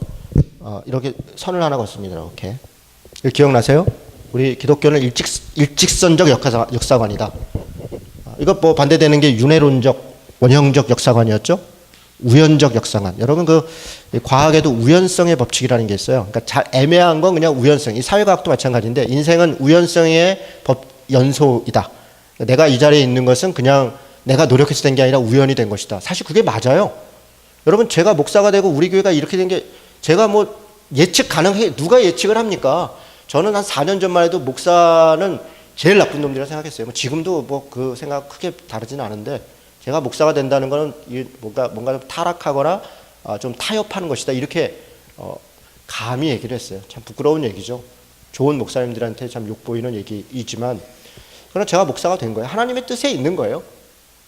이렇게 선을 하나 걷습니다. 이렇게. 이거 기억나세요? 우리 기독교는 일직선적 역사관이다. 이거 뭐 반대되는 게 윤회론적, 원형적 역사관이었죠? 우연적 역사관. 여러분 그 과학에도 우연성의 법칙이라는 게 있어요. 그러니까 잘 애매한 건 그냥 우연성. 이 사회과학도 마찬가지인데 인생은 우연성의 연소이다. 내가 이 자리에 있는 것은 그냥 내가 노력해서 된 게 아니라 우연이 된 것이다. 사실 그게 맞아요. 여러분 제가 목사가 되고 우리 교회가 이렇게 된 게 제가 뭐 예측 가능해. 누가 예측을 합니까? 저는 한 4년 전만 해도 목사는 제일 나쁜 놈들이라고 생각했어요. 지금도 뭐 그 생각 크게 다르지는 않은데 제가 목사가 된다는 것은 뭔가 좀 타락하거나 좀 타협하는 것이다. 이렇게 감히 얘기를 했어요. 참 부끄러운 얘기죠. 좋은 목사님들한테 참 욕보이는 얘기이지만 그러나 제가 목사가 된 거예요. 하나님의 뜻에 있는 거예요.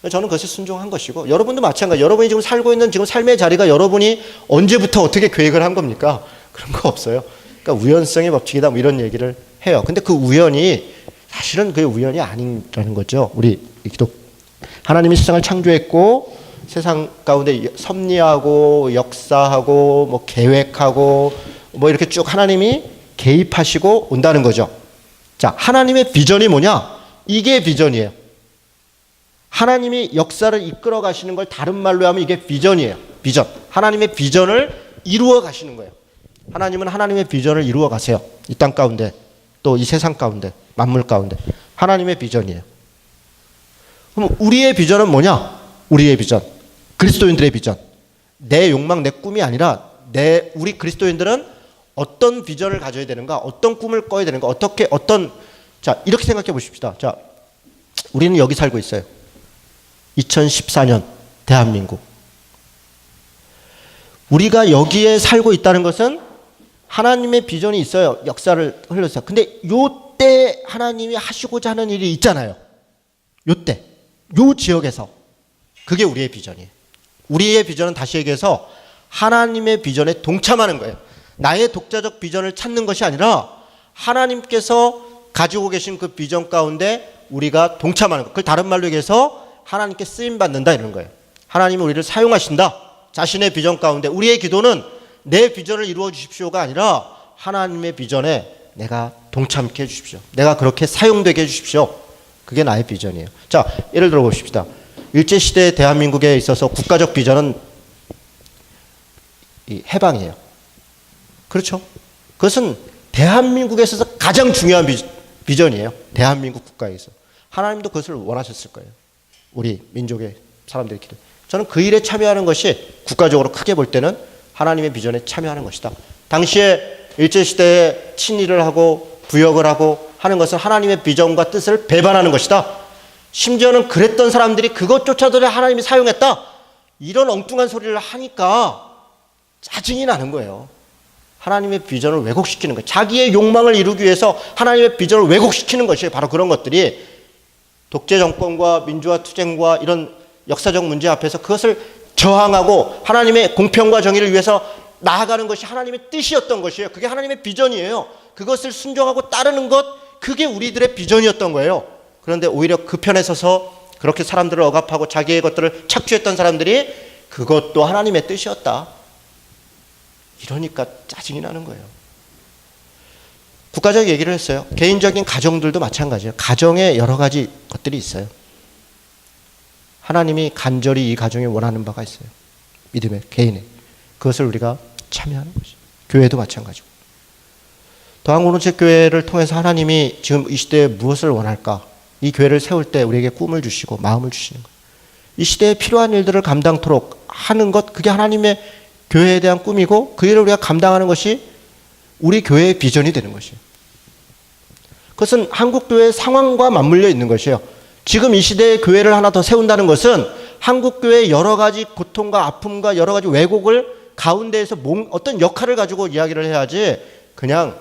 저는 그것에 순종한 것이고 여러분도 마찬가지. 여러분이 지금 살고 있는 지금 삶의 자리가 여러분이 언제부터 어떻게 계획을 한 겁니까? 그런 거 없어요. 그러니까 우연성의 법칙이다 뭐 이런 얘기를 해요. 근데 그 우연이 사실은 그게 우연이 아니라는 거죠. 우리 하나님이 세상을 창조했고 세상 가운데 섭리하고 역사하고 뭐 계획하고 뭐 이렇게 쭉 하나님이 개입하시고 온다는 거죠. 자, 하나님의 비전이 뭐냐? 이게 비전이에요. 하나님이 역사를 이끌어 가시는 걸 다른 말로 하면 이게 비전이에요. 비전. 하나님의 비전을 이루어 가시는 거예요. 하나님은 하나님의 비전을 이루어 가세요. 이 땅 가운데 또 이 세상 가운데 만물 가운데 하나님의 비전이에요. 그럼 우리의 비전은 뭐냐? 우리의 비전. 그리스도인들의 비전. 내 욕망, 내 꿈이 아니라 우리 그리스도인들은 어떤 비전을 가져야 되는가? 어떤 꿈을 꿔야 되는가? 자, 이렇게 생각해 보십시다. 자, 우리는 여기 살고 있어요. 2014년 대한민국. 우리가 여기에 살고 있다는 것은 하나님의 비전이 있어요. 역사를 흘려서. 근데 요때 하나님이 하시고자 하는 일이 있잖아요. 요때. 요 지역에서. 그게 우리의 비전이에요. 우리의 비전은 다시 얘기해서 하나님의 비전에 동참하는 거예요. 나의 독자적 비전을 찾는 것이 아니라 하나님께서 가지고 계신 그 비전 가운데 우리가 동참하는 것. 그걸 다른 말로 얘기해서 하나님께 쓰임받는다 이런 거예요. 하나님은 우리를 사용하신다. 자신의 비전 가운데. 우리의 기도는 내 비전을 이루어 주십시오가 아니라 하나님의 비전에 내가 동참케 해주십시오. 내가 그렇게 사용되게 해주십시오. 그게 나의 비전이에요. 자, 예를 들어 보십시다. 일제시대 대한민국에 있어서 국가적 비전은 이 해방이에요. 그렇죠? 그것은 대한민국에 있어서 가장 중요한 비전이에요. 대한민국 국가에서. 하나님도 그것을 원하셨을 거예요. 우리 민족의 사람들이 기도. 저는 그 일에 참여하는 것이 국가적으로 크게 볼 때는 하나님의 비전에 참여하는 것이다. 당시에 일제시대에 친일을 하고 부역을 하고 하는 것은 하나님의 비전과 뜻을 배반하는 것이다. 심지어는 그랬던 사람들이 그것조차도 하나님이 사용했다. 이런 엉뚱한 소리를 하니까 짜증이 나는 거예요. 하나님의 비전을 왜곡시키는 거예요. 자기의 욕망을 이루기 위해서 하나님의 비전을 왜곡시키는 것이 바로 그런 것들이 독재 정권과 민주화 투쟁과 이런 역사적 문제 앞에서 그것을 저항하고 하나님의 공평과 정의를 위해서 나아가는 것이 하나님의 뜻이었던 것이에요. 그게 하나님의 비전이에요. 그것을 순종하고 따르는 것, 그게 우리들의 비전이었던 거예요. 그런데 오히려 그 편에 서서 그렇게 사람들을 억압하고 자기의 것들을 착취했던 사람들이 그것도 하나님의 뜻이었다. 이러니까 짜증이 나는 거예요. 국가적 얘기를 했어요. 개인적인 가정들도 마찬가지예요. 가정에 여러 가지 것들이 있어요. 하나님이 간절히 이 가정에 원하는 바가 있어요. 믿음의 개인의. 그것을 우리가 참여하는 것이죠. 교회도 마찬가지고. 더한공동체 교회를 통해서 하나님이 지금 이 시대에 무엇을 원할까? 이 교회를 세울 때 우리에게 꿈을 주시고 마음을 주시는 것. 이 시대에 필요한 일들을 감당토록 하는 것, 그게 하나님의 교회에 대한 꿈이고 그 일을 우리가 감당하는 것이 우리 교회의 비전이 되는 것이에요. 그것은 한국 교회의 상황과 맞물려 있는 것이에요. 지금 이 시대에 교회를 하나 더 세운다는 것은 한국 교회의 여러 가지 고통과 아픔과 여러 가지 왜곡을 가운데에서 어떤 역할을 가지고 이야기를 해야지 그냥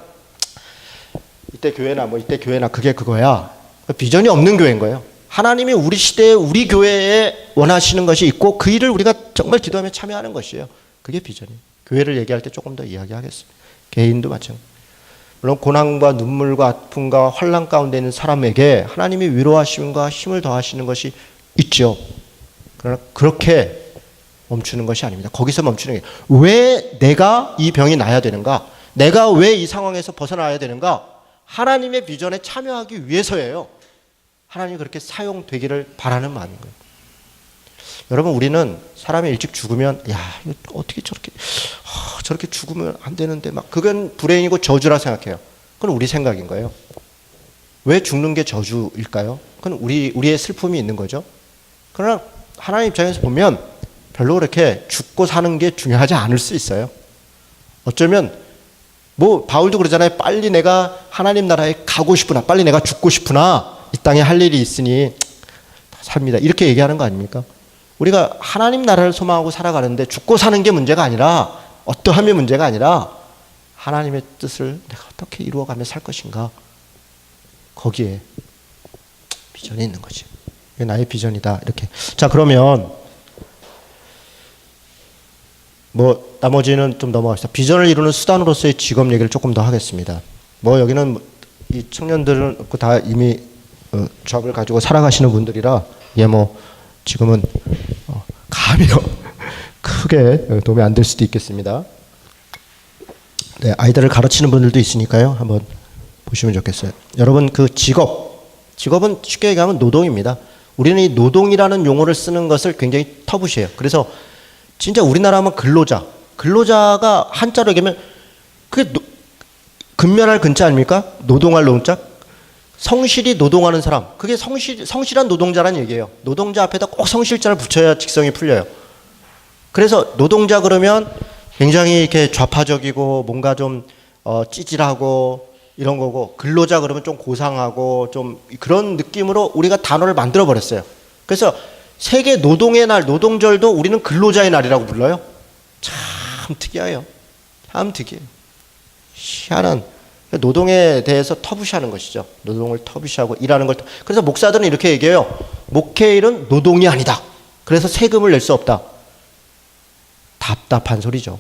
이때 교회나 뭐 이때 교회나 그게 그거야. 비전이 없는 교회인 거예요. 하나님이 우리 시대에 우리 교회에 원하시는 것이 있고 그 일을 우리가 정말 기도하며 참여하는 것이에요. 그게 비전이에요. 교회를 얘기할 때 조금 더 이야기하겠습니다. 개인도 마찬가지. 물론 고난과 눈물과 아픔과 환난 가운데 있는 사람에게 하나님이 위로하심과 힘을 더하시는 것이 있죠. 그러나 그렇게 멈추는 것이 아닙니다. 거기서 멈추는 게 왜 내가 이 병이 나야 되는가? 내가 왜 이 상황에서 벗어나야 되는가? 하나님의 비전에 참여하기 위해서예요. 하나님이 그렇게 사용되기를 바라는 마음인 거예요. 여러분, 우리는 사람이 일찍 죽으면 야, 어떻게 저렇게 죽으면 안 되는데 막 그건 불행이고 저주라 생각해요. 그건 우리 생각인 거예요. 왜 죽는 게 저주일까요? 그건 우리의 슬픔이 있는 거죠. 그러나 하나님 입장에서 보면 별로 그렇게 죽고 사는 게 중요하지 않을 수 있어요. 어쩌면 뭐 바울도 그러잖아요. 빨리 내가 하나님 나라에 가고 싶으나, 빨리 내가 죽고 싶으나 이 땅에 할 일이 있으니 삽니다. 이렇게 얘기하는 거 아닙니까? 우리가 하나님 나라를 소망하고 살아가는데 죽고 사는 게 문제가 아니라, 어떠함이 문제가 아니라 하나님의 뜻을 내가 어떻게 이루어가며 살 것인가, 거기에 비전이 있는 거지. 이게 나의 비전이다. 이렇게. 자, 그러면 뭐 나머지는 좀 넘어갑시다. 비전을 이루는 수단으로서의 직업 얘기를 조금 더 하겠습니다. 뭐 여기는 이 청년들은 다 이미 잡을 가지고 살아가시는 분들이라 이게 뭐 지금은 감이 크게 도움이 안 될 수도 있겠습니다. 네, 아이들을 가르치는 분들도 있으니까요. 한번 보시면 좋겠어요. 여러분, 그 직업은 쉽게 얘기하면 노동입니다. 우리는 이 노동이라는 용어를 쓰는 것을 굉장히 터부시해요. 그래서 진짜 우리나라 하면 근로자가 한자로 얘기하면 그게 근면할 근자 아닙니까? 노동할 노동자. 성실히 노동하는 사람, 그게 성실한 노동자라는 얘기예요. 노동자 앞에다 꼭 성실자를 붙여야 직성이 풀려요. 그래서 노동자 그러면 굉장히 이렇게 좌파적이고 뭔가 좀 찌질하고 이런 거고, 근로자 그러면 좀 고상하고 좀 그런 느낌으로 우리가 단어를 만들어 버렸어요. 그래서 세계 노동의 날, 노동절도 우리는 근로자의 날이라고 불러요. 참 특이해요. 참 특이해요. 희한한 노동에 대해서 터부시하는 것이죠. 노동을 터부시하고 일하는 걸. 그래서 목사들은 이렇게 얘기해요. 목회일은 노동이 아니다. 그래서 세금을 낼 수 없다. 답답한 소리죠.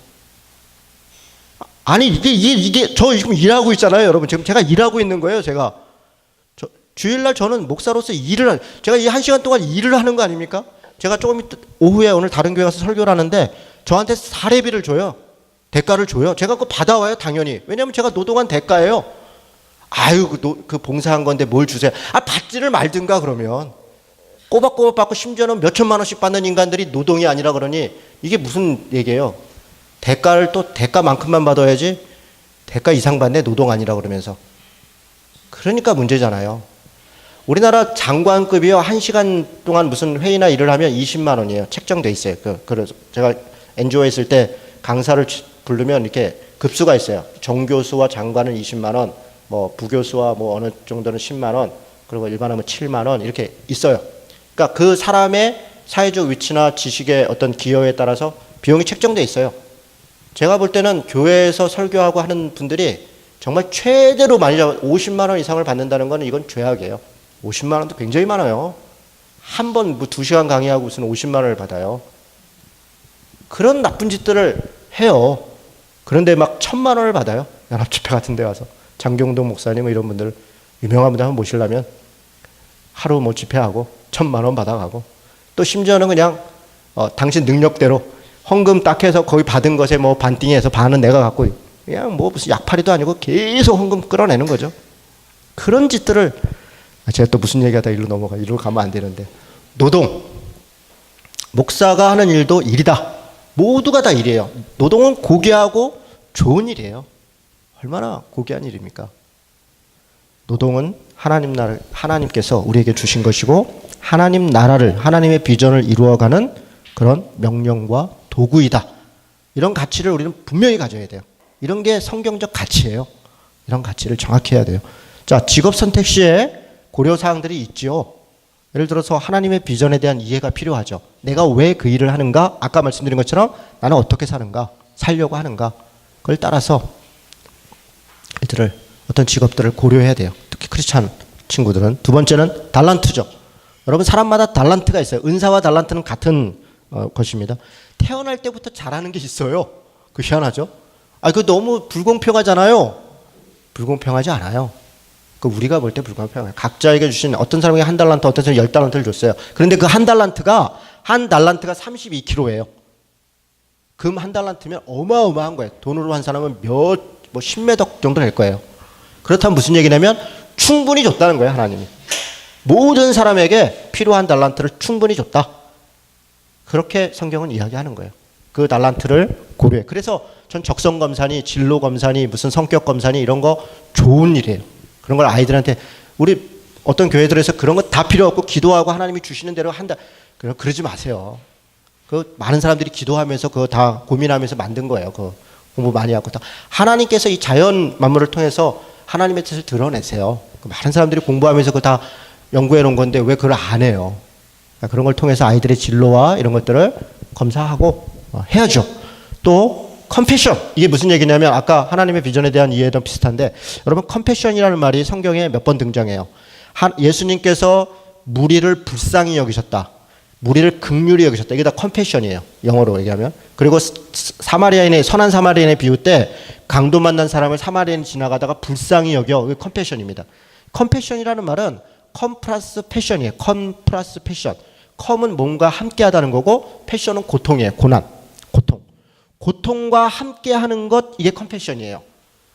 아니 이게 저 지금 일하고 있잖아요, 여러분. 지금 제가 일하고 있는 거예요, 제가. 주일날 저는 목사로서 제가 이 1시간 동안 일을 하는 거 아닙니까? 제가 조금 오후에 오늘 다른 교회 가서 설교를 하는데 저한테 사례비를 줘요. 대가를 줘요. 제가 그거 받아와요, 당연히. 왜냐하면 제가 노동한 대가예요. 아유, 그 봉사한 건데 뭘 주세요. 받지를 말든가 그러면. 꼬박꼬박 받고 심지어는 몇 천만 원씩 받는 인간들이 노동이 아니라 그러니 이게 무슨 얘기예요? 대가를 또 대가만큼만 받아야지 대가 이상 받네, 노동 아니라 그러면서. 그러니까 문제잖아요. 우리나라 장관급이요, 1시간 동안 무슨 회의나 일을 하면 20만 원이에요. 책정돼 있어요. 그래서 제가 NGO에 있을 때 강사를 부르면 이렇게 급수가 있어요. 정교수와 장관은 20만 원, 뭐 부교수와 뭐 어느 정도는 10만 원, 그리고 일반하면 7만 원 이렇게 있어요. 그러니까 그 사람의 사회적 위치나 지식의 어떤 기여에 따라서 비용이 책정돼 있어요. 제가 볼 때는 교회에서 설교하고 하는 분들이 정말 최대로 많이 잡아 50만 원 이상을 받는다는 건 이건 죄악이에요. 50만 원도 굉장히 많아요. 한 번 뭐 2시간 강의하고 무슨 50만 원을 받아요. 그런 나쁜 짓들을 해요. 그런데 막 1,000만 원을 받아요. 연합집회 같은 데 와서. 장경동 목사님 뭐 이런 분들, 유명한 분들 한번 모시려면 하루 뭐 집회하고 1,000만 원 받아가고, 또 심지어는 그냥 당신 능력대로 헌금 딱 해서 거기 받은 것에 뭐 반띵해서 반은 내가 갖고, 그냥 뭐 무슨 약팔이도 아니고 계속 헌금 끌어내는 거죠. 그런 짓들을, 제가 또 무슨 얘기하다 이리로 가면 안 되는데, 노동. 목사가 하는 일도 일이다. 모두가 다 일이에요. 노동은 고귀하고 좋은 일이에요. 얼마나 고귀한 일입니까? 노동은 하나님께서 우리에게 주신 것이고, 하나님 나라를, 하나님의 비전을 이루어가는 그런 명령과 도구이다. 이런 가치를 우리는 분명히 가져야 돼요. 이런 게 성경적 가치예요. 이런 가치를 정확히 해야 돼요. 자, 직업 선택 시에 고려사항들이 있죠. 예를 들어서 하나님의 비전에 대한 이해가 필요하죠. 내가 왜 그 일을 하는가? 아까 말씀드린 것처럼 나는 어떻게 사는가? 살려고 하는가? 그걸 따라서 어떤 직업들을 고려해야 돼요. 특히 크리스찬 친구들은. 두 번째는 달란트죠. 여러분, 사람마다 달란트가 있어요. 은사와 달란트는 같은 것입니다. 태어날 때부터 잘하는 게 있어요. 그 희한하죠? 그거 너무 불공평하잖아요. 불공평하지 않아요. 그 우리가 볼 때 불공평해요. 각자에게 주신, 어떤 사람에게 1달란트, 어떤 사람에게 10달란트를 줬어요. 그런데 그 한 달란트가 32kg예요. 금 1달란트면 어마어마한 거예요. 돈으로 한 사람은 뭐 10m 정도 될 거예요. 그렇다면 무슨 얘기냐면 충분히 줬다는 거예요, 하나님이. 모든 사람에게 필요한 달란트를 충분히 줬다. 그렇게 성경은 이야기하는 거예요. 그 달란트를 고려해. 그래서 전 적성검사니 진로검사니 무슨 성격검사니 이런 거 좋은 일이에요. 그런 걸 아이들한테, 우리 어떤 교회들에서 그런 거 다 필요 없고 기도하고 하나님이 주시는 대로 한다. 그러지 마세요. 그 많은 사람들이 기도하면서 그거 다 고민하면서 만든 거예요. 그 공부 많이 하고 다. 하나님께서 이 자연 만물을 통해서 하나님의 뜻을 드러내세요. 많은 사람들이 공부하면서 그거 다 연구해 놓은 건데 왜 그걸 안 해요? 그러니까 그런 걸 통해서 아이들의 진로와 이런 것들을 검사하고 해야죠. 또 컴패션, 이게 무슨 얘기냐면 아까 하나님의 비전에 대한 이해도 비슷한데, 여러분, 컴패션이라는 말이 성경에 몇 번 등장해요. 예수님께서 무리를 불쌍히 여기셨다, 무리를 긍휼히 여기셨다. 이게 다 컴패션이에요, 영어로 얘기하면. 그리고 선한 사마리아인의 비유 때 강도 만난 사람을 사마리아인이 지나가다가 불쌍히 여겨. 이게 컴패션입니다. 컴패션이라는 말은 컴 플러스 패션이에요. 컴 플러스 패션. 컴은 뭔가 함께하다는 거고, 패션은 고통이에요. 고난, 고통. 고통과 함께 하는 것, 이게 컴패션이에요.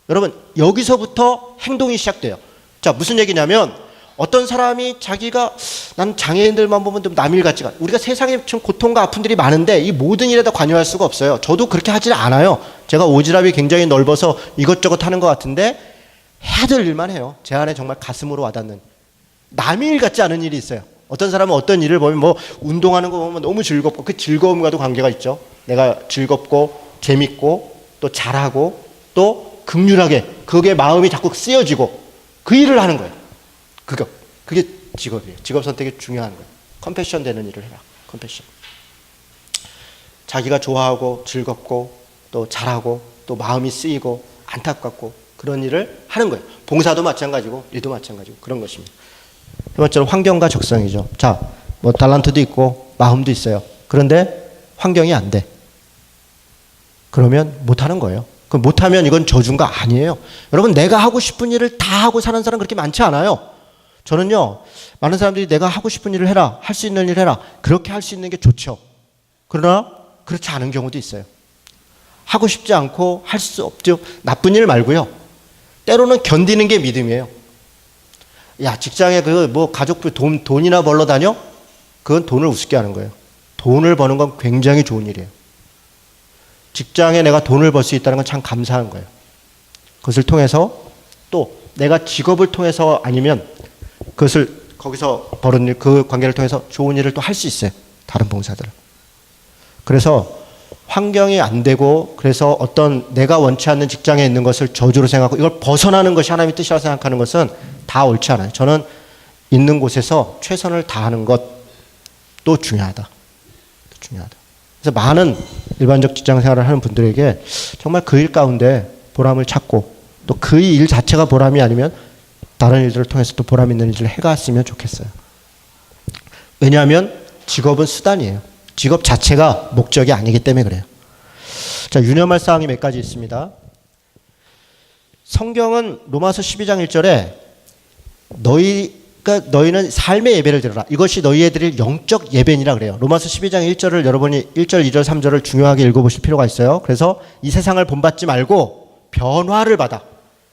여러분, 여기서부터 행동이 시작돼요. 자, 무슨 얘기냐면, 어떤 사람이 자기가, 난 장애인들만 보면 좀 남일 같지가, 우리가 세상에 좀 고통과 아픔들이 많은데 이 모든 일에 다 관여할 수가 없어요. 저도 그렇게 하질 않아요. 제가 오지랖이 굉장히 넓어서 이것저것 하는 것 같은데 해야 될 일만 해요. 제 안에 정말 가슴으로 와닿는 남의 일 같지 않은 일이 있어요. 어떤 사람은 어떤 일을 보면 뭐 운동하는 거 보면 너무 즐겁고, 그 즐거움과도 관계가 있죠. 내가 즐겁고 재밌고 또 잘하고 또 긍휼하게, 그게 마음이 자꾸 쓰여지고 그 일을 하는 거예요. 그게 직업이에요. 직업 선택이 중요한 거예요. 컴패션 되는 일을 해라. 컴패션. 자기가 좋아하고 즐겁고 또 잘하고 또 마음이 쓰이고 안타깝고 그런 일을 하는 거예요. 봉사도 마찬가지고 일도 마찬가지고 그런 것입니다. 세 번째로 환경과 적성이죠. 자, 뭐 달란트도 있고 마음도 있어요. 그런데 환경이 안 돼. 그러면 못하는 거예요. 그럼 못하면 이건 저주가 아니에요. 여러분, 내가 하고 싶은 일을 다 하고 사는 사람 그렇게 많지 않아요. 저는요, 많은 사람들이 내가 하고 싶은 일을 해라, 할 수 있는 일을 해라, 그렇게 할 수 있는 게 좋죠. 그러나 그렇지 않은 경우도 있어요. 하고 싶지 않고 할 수 없죠. 나쁜 일 말고요, 때로는 견디는 게 믿음이에요. 야, 직장에 그 뭐 가족들 돈이나 벌러 다녀? 그건 돈을 우습게 하는 거예요. 돈을 버는 건 굉장히 좋은 일이에요. 직장에 내가 돈을 벌 수 있다는 건 참 감사한 거예요. 그것을 통해서 또 내가 직업을 통해서 아니면 그것을 거기서 벌은 일, 그 관계를 통해서 좋은 일을 또 할 수 있어요. 다른 봉사들은. 그래서 환경이 안 되고, 그래서 어떤 내가 원치 않는 직장에 있는 것을 저주로 생각하고 이걸 벗어나는 것이 하나님의 뜻이라고 생각하는 것은 다 옳지 않아요. 저는 있는 곳에서 최선을 다하는 것도 중요하다. 중요하다. 그래서 많은 일반적 직장 생활을 하는 분들에게 정말 그 일 가운데 보람을 찾고 또 그 일 자체가 보람이 아니면 다른 일들을 통해서 또 보람 있는 일을 해갔으면 좋겠어요. 왜냐하면 직업은 수단이에요. 직업 자체가 목적이 아니기 때문에 그래요. 자, 유념할 사항이 몇 가지 있습니다. 성경은 로마서 12장 1절에 너희는 삶의 예배를 드려라. 이것이 너희에 드릴 영적 예배니라 그래요. 로마서 12장 1절을 여러분이 1절, 2절, 3절을 중요하게 읽어보실 필요가 있어요. 그래서 이 세상을 본받지 말고 변화를 받아.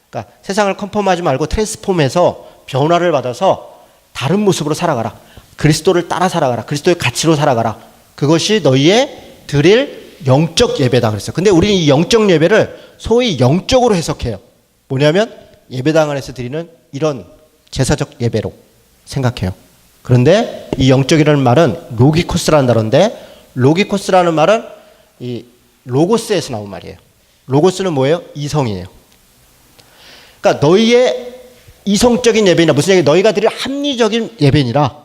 그러니까 세상을 컨펌하지 말고 트랜스폼해서 변화를 받아서 다른 모습으로 살아가라. 그리스도를 따라 살아가라. 그리스도의 가치로 살아가라. 그것이 너희의 드릴 영적 예배다 그랬어요. 근데 우리는 이 영적 예배를 소위 영적으로 해석해요. 뭐냐면 예배당 안에서 드리는 이런 제사적 예배로 생각해요. 그런데 이 영적이라는 말은 로기코스라는 단어인데, 로기코스라는 말은 이 로고스에서 나온 말이에요. 로고스는 뭐예요? 이성이에요. 그러니까 너희의 이성적인 예배니라, 무슨 얘기? 너희가 드릴 합리적인 예배니라.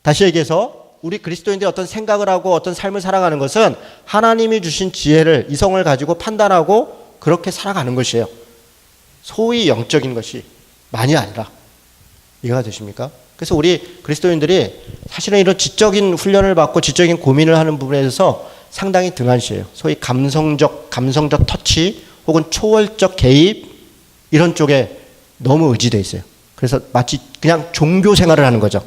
다시 얘기해서 우리 그리스도인들이 어떤 생각을 하고 어떤 삶을 살아가는 것은 하나님이 주신 지혜를, 이성을 가지고 판단하고 그렇게 살아가는 것이에요. 소위 영적인 것이 많이 아니라. 이해가 되십니까? 그래서 우리 그리스도인들이 사실은 이런 지적인 훈련을 받고 지적인 고민을 하는 부분에 대해서 상당히 등한시해요. 소위 감성적 터치 혹은 초월적 개입 이런 쪽에 너무 의지되어 있어요. 그래서 마치 그냥 종교 생활을 하는 거죠.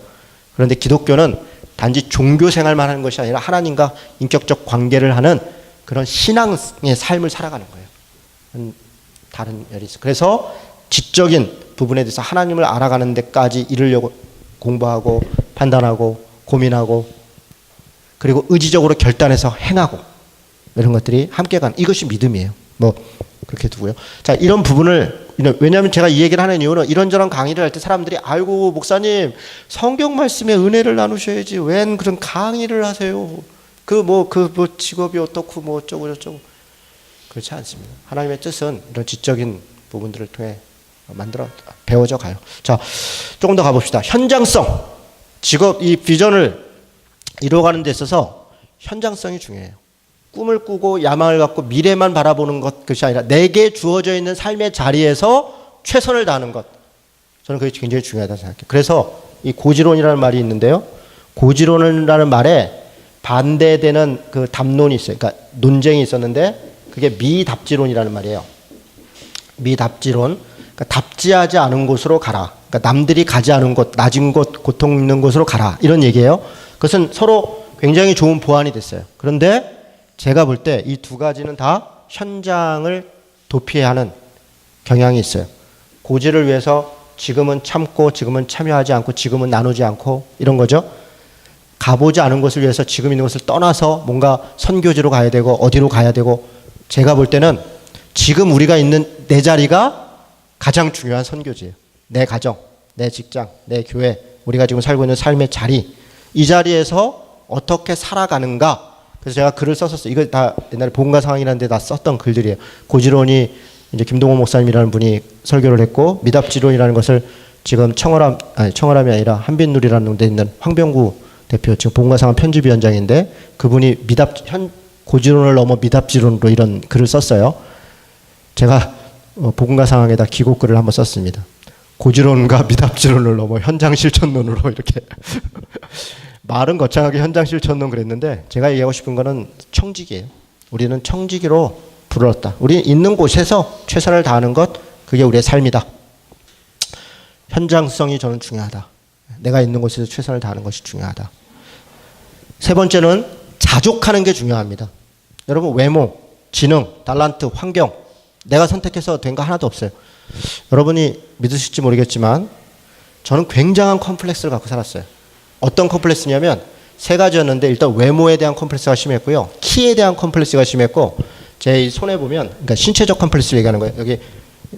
그런데 기독교는 단지 종교 생활만 하는 것이 아니라 하나님과 인격적 관계를 하는 그런 신앙의 삶을 살아가는 거예요. 다른 열이 있어요. 그래서 지적인 부분에 대해서 하나님을 알아가는 데까지 이르려고 공부하고 판단하고 고민하고 그리고 의지적으로 결단해서 행하고 이런 것들이 함께 가는, 이것이 믿음이에요. 뭐 그렇게 두고요. 자, 이런 부분을, 왜냐하면 제가 이 얘기를 하는 이유는 이런저런 강의를 할 때 사람들이 아이고 목사님 성경 말씀에 은혜를 나누셔야지 웬 그런 강의를 하세요. 그 직업이 어떻고 뭐 어쩌고 저쩌고. 그렇지 않습니다. 하나님의 뜻은 이런 지적인 부분들을 통해 배워져 가요. 자, 조금 더 가봅시다. 현장성. 직업, 이 비전을 이루어가는 데 있어서 현장성이 중요해요. 꿈을 꾸고 야망을 갖고 미래만 바라보는 것이 아니라 내게 주어져 있는 삶의 자리에서 최선을 다하는 것. 저는 그게 굉장히 중요하다고 생각해요. 그래서 이 고지론이라는 말이 있는데요. 고지론이라는 말에 반대되는 그 담론이 있어요. 그러니까 논쟁이 있었는데 그게 미답지론이라는 말이에요. 미답지론. 그러니까 답지하지 않은 곳으로 가라. 그러니까 남들이 가지 않은 곳, 낮은 곳, 고통 있는 곳으로 가라. 이런 얘기예요. 그것은 서로 굉장히 좋은 보완이 됐어요. 그런데 제가 볼 때 이 두 가지는 다 현장을 도피해야 하는 경향이 있어요. 고지를 위해서 지금은 참고 지금은 참여하지 않고 지금은 나누지 않고 이런 거죠. 가보지 않은 곳을 위해서 지금 있는 곳을 떠나서 뭔가 선교지로 가야 되고 어디로 가야 되고, 제가 볼 때는 지금 우리가 있는 내 자리가 가장 중요한 선교지예요. 내 가정, 내 직장, 내 교회, 우리가 지금 살고 있는 삶의 자리, 이 자리에서 어떻게 살아가는가. 그래서 제가 글을 썼었어요. 이거 다 옛날에 복음과 상황이라는 데 다 썼던 글들이에요. 고지론이 이제 김동호 목사님이라는 분이 설교를 했고, 미답지론이라는 것을 지금 청월함이 아니라 한빛누리라는 데 있는 황병구 대표, 지금 복음과 상황 편집위원장인데 그분이 고지론을 넘어 미답지론으로 이런 글을 썼어요. 제가 복음과 상황에다 기고글을 한번 썼습니다. 고지론과 미답지론을 넘어 현장 실천론으로 이렇게 말은 거창하게 현장 실천론 그랬는데 제가 얘기하고 싶은 거는 청지기예요. 우리는 청지기로 부르렀다. 우리 있는 곳에서 최선을 다하는 것, 그게 우리의 삶이다. 현장성이 저는 중요하다. 내가 있는 곳에서 최선을 다하는 것이 중요하다. 세 번째는 자족하는 게 중요합니다. 여러분, 외모, 지능, 달란트, 환경, 내가 선택해서 된 거 하나도 없어요. 여러분이 믿으실지 모르겠지만 저는 굉장한 컴플렉스를 갖고 살았어요. 어떤 컴플렉스냐면 세 가지였는데, 일단 외모에 대한 컴플렉스가 심했고요, 키에 대한 컴플렉스가 심했고, 제 손에 보면, 그러니까 신체적 컴플렉스를 얘기하는 거예요. 여기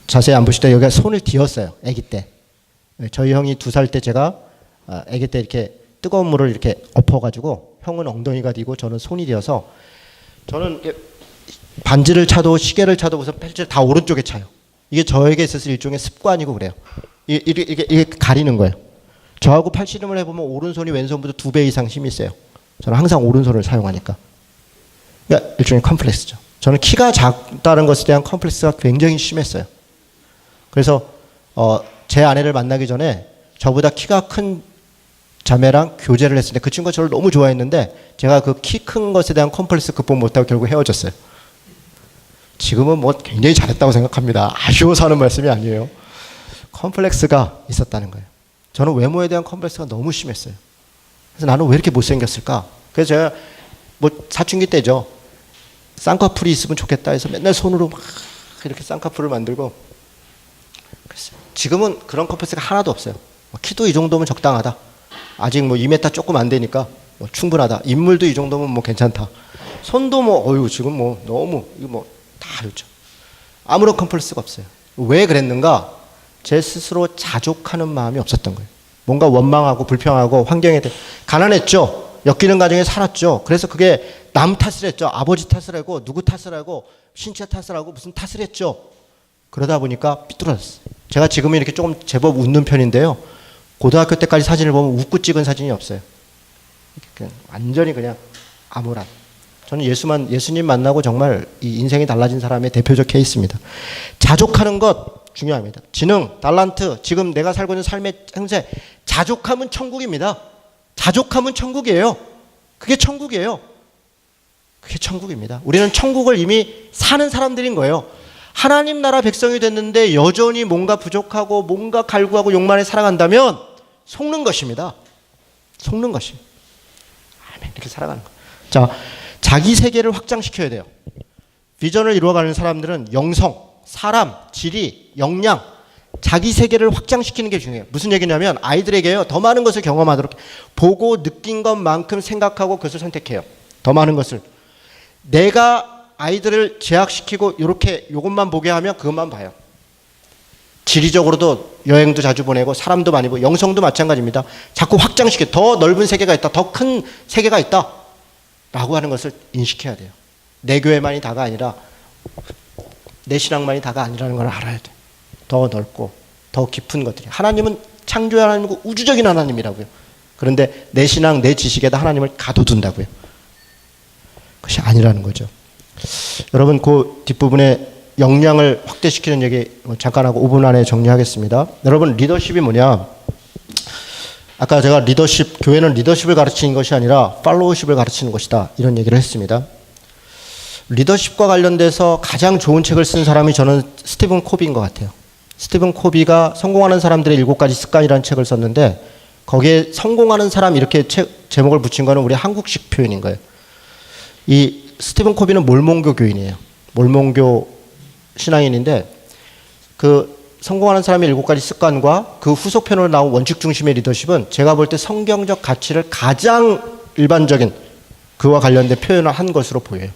자세히 안 보실 때 여기가 손을 뒤었어요. 아기 때. 저희 형이 2살 때 제가 아기 때 이렇게 뜨거운 물을 이렇게 엎어가지고 형은 엉덩이가 뒤고 저는 손이 뒤어서, 저는 반지를 차도 시계를 차도 무슨 펠트를 다 오른쪽에 차요. 이게 저에게 있어서 일종의 습관이고 그래요. 이게 가리는 거예요. 저하고 팔씨름을 해보면 오른손이 왼손보다 2배 이상 힘이 세요. 저는 항상 오른손을 사용하니까. 그러니까 일종의 컴플렉스죠. 저는 키가 작다는 것에 대한 컴플렉스가 굉장히 심했어요. 그래서 제 아내를 만나기 전에 저보다 키가 큰 자매랑 교제를 했을 때 그 친구가 저를 너무 좋아했는데 제가 그 키 큰 것에 대한 컴플렉스 극복 못하고 결국 헤어졌어요. 지금은 뭐 굉장히 잘했다고 생각합니다. 아쉬워서 하는 말씀이 아니에요. 컴플렉스가 있었다는 거예요. 저는 외모에 대한 컴플렉스가 너무 심했어요. 그래서 나는 왜 이렇게 못생겼을까? 그래서 제가 뭐 사춘기 때죠. 쌍꺼풀이 있으면 좋겠다 해서 맨날 손으로 막 이렇게 쌍꺼풀을 만들고 그랬어요. 지금은 그런 컴플렉스가 하나도 없어요. 키도 이 정도면 적당하다. 아직 뭐 2m 조금 안 되니까 뭐 충분하다. 인물도 이 정도면 뭐 괜찮다. 손도 뭐 지금 뭐 너무 이거 뭐 다 좋죠. 아무런 컴플렉스가 없어요. 왜 그랬는가? 제 스스로 자족하는 마음이 없었던 거예요. 뭔가 원망하고 불평하고 환경에 대해 가난했죠. 엮이는 가정에 살았죠. 그래서 그게 남 탓을 했죠. 아버지 탓을 하고 누구 탓을 하고 신체 탓을 하고 무슨 탓을 했죠. 그러다 보니까 삐뚤어졌어요. 제가 지금은 이렇게 조금 제법 웃는 편인데요. 고등학교 때까지 사진을 보면 웃고 찍은 사진이 없어요. 그냥 완전히 그냥 암울한. 저는 예수님 만나고 정말 이 인생이 달라진 사람의 대표적 케이스입니다. 자족하는 것 중요합니다. 지능, 달란트, 지금 내가 살고 있는 삶의 행세, 자족함은 천국입니다. 자족함은 천국이에요. 그게 천국이에요. 그게 천국입니다. 우리는 천국을 이미 사는 사람들인 거예요. 하나님 나라 백성이 됐는데 여전히 뭔가 부족하고 뭔가 갈구하고 욕망에 살아간다면 속는 것입니다. 속는 것입니다. 아멘. 이렇게 살아가는 거. 자, 자기 세계를 확장시켜야 돼요. 비전을 이루어가는 사람들은 영성, 사람, 지리, 역량, 자기 세계를 확장시키는 게 중요해요. 무슨 얘기냐면 아이들에게요. 더 많은 것을 경험하도록 보고 느낀 것만큼 생각하고 그것을 선택해요. 더 많은 것을. 내가 아이들을 제약시키고 이렇게 이것만 보게 하면 그것만 봐요. 지리적으로도 여행도 자주 보내고 사람도 많이 보고 영성도 마찬가지입니다. 자꾸 확장시켜 더 넓은 세계가 있다. 더 큰 세계가 있다. 라고 하는 것을 인식해야 돼요. 내 교회만이 다가 아니라 내 신앙만이 다가 아니라는 걸 알아야 돼요. 더 넓고 더 깊은 것들이. 하나님은 창조의 하나님이고 우주적인 하나님이라고요. 그런데 내 신앙, 내 지식에다 하나님을 가둬둔다고요. 그것이 아니라는 거죠. 여러분 그 뒷부분에 역량을 확대시키는 얘기 잠깐 하고 5분 안에 정리하겠습니다. 여러분 리더십이 뭐냐? 아까 제가 교회는 리더십을 가르치는 것이 아니라 팔로우십을 가르치는 것이다. 이런 얘기를 했습니다. 리더십과 관련돼서 가장 좋은 책을 쓴 사람이 저는 스티븐 코비인 것 같아요. 스티븐 코비가 성공하는 사람들의 7가지 습관이라는 책을 썼는데 거기에 성공하는 사람 이렇게 제목을 붙인 거는 우리 한국식 표현인 거예요. 이 스티븐 코비는 몰몬교 교인이에요. 몰몬교 신앙인인데 그 성공하는 사람의 7가지 습관과 그 후속편으로 나온 원칙 중심의 리더십은 제가 볼 때 성경적 가치를 가장 일반적인 그와 관련된 표현을 한 것으로 보여요.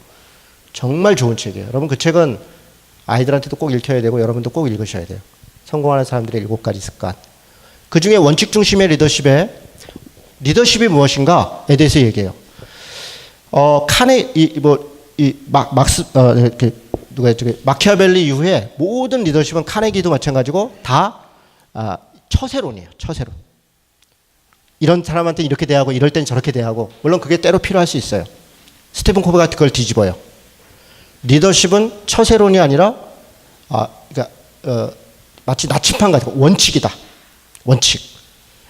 정말 좋은 책이에요. 여러분 그 책은 아이들한테도 꼭 읽혀야 되고 여러분도 꼭 읽으셔야 돼요. 성공하는 사람들의 7가지 습관. 그 중에 원칙 중심의 리더십이 무엇인가에 대해서 얘기해요. 마키아벨리 이후에 모든 리더십은 카네기도 마찬가지고 다 처세론이에요. 처세론. 이런 사람한테 이렇게 대하고 이럴 땐 저렇게 대하고 물론 그게 때로 필요할 수 있어요. 스티븐 코비가 그걸 뒤집어요. 리더십은 처세론이 아니라 마치 나침판 같은 원칙이다. 원칙.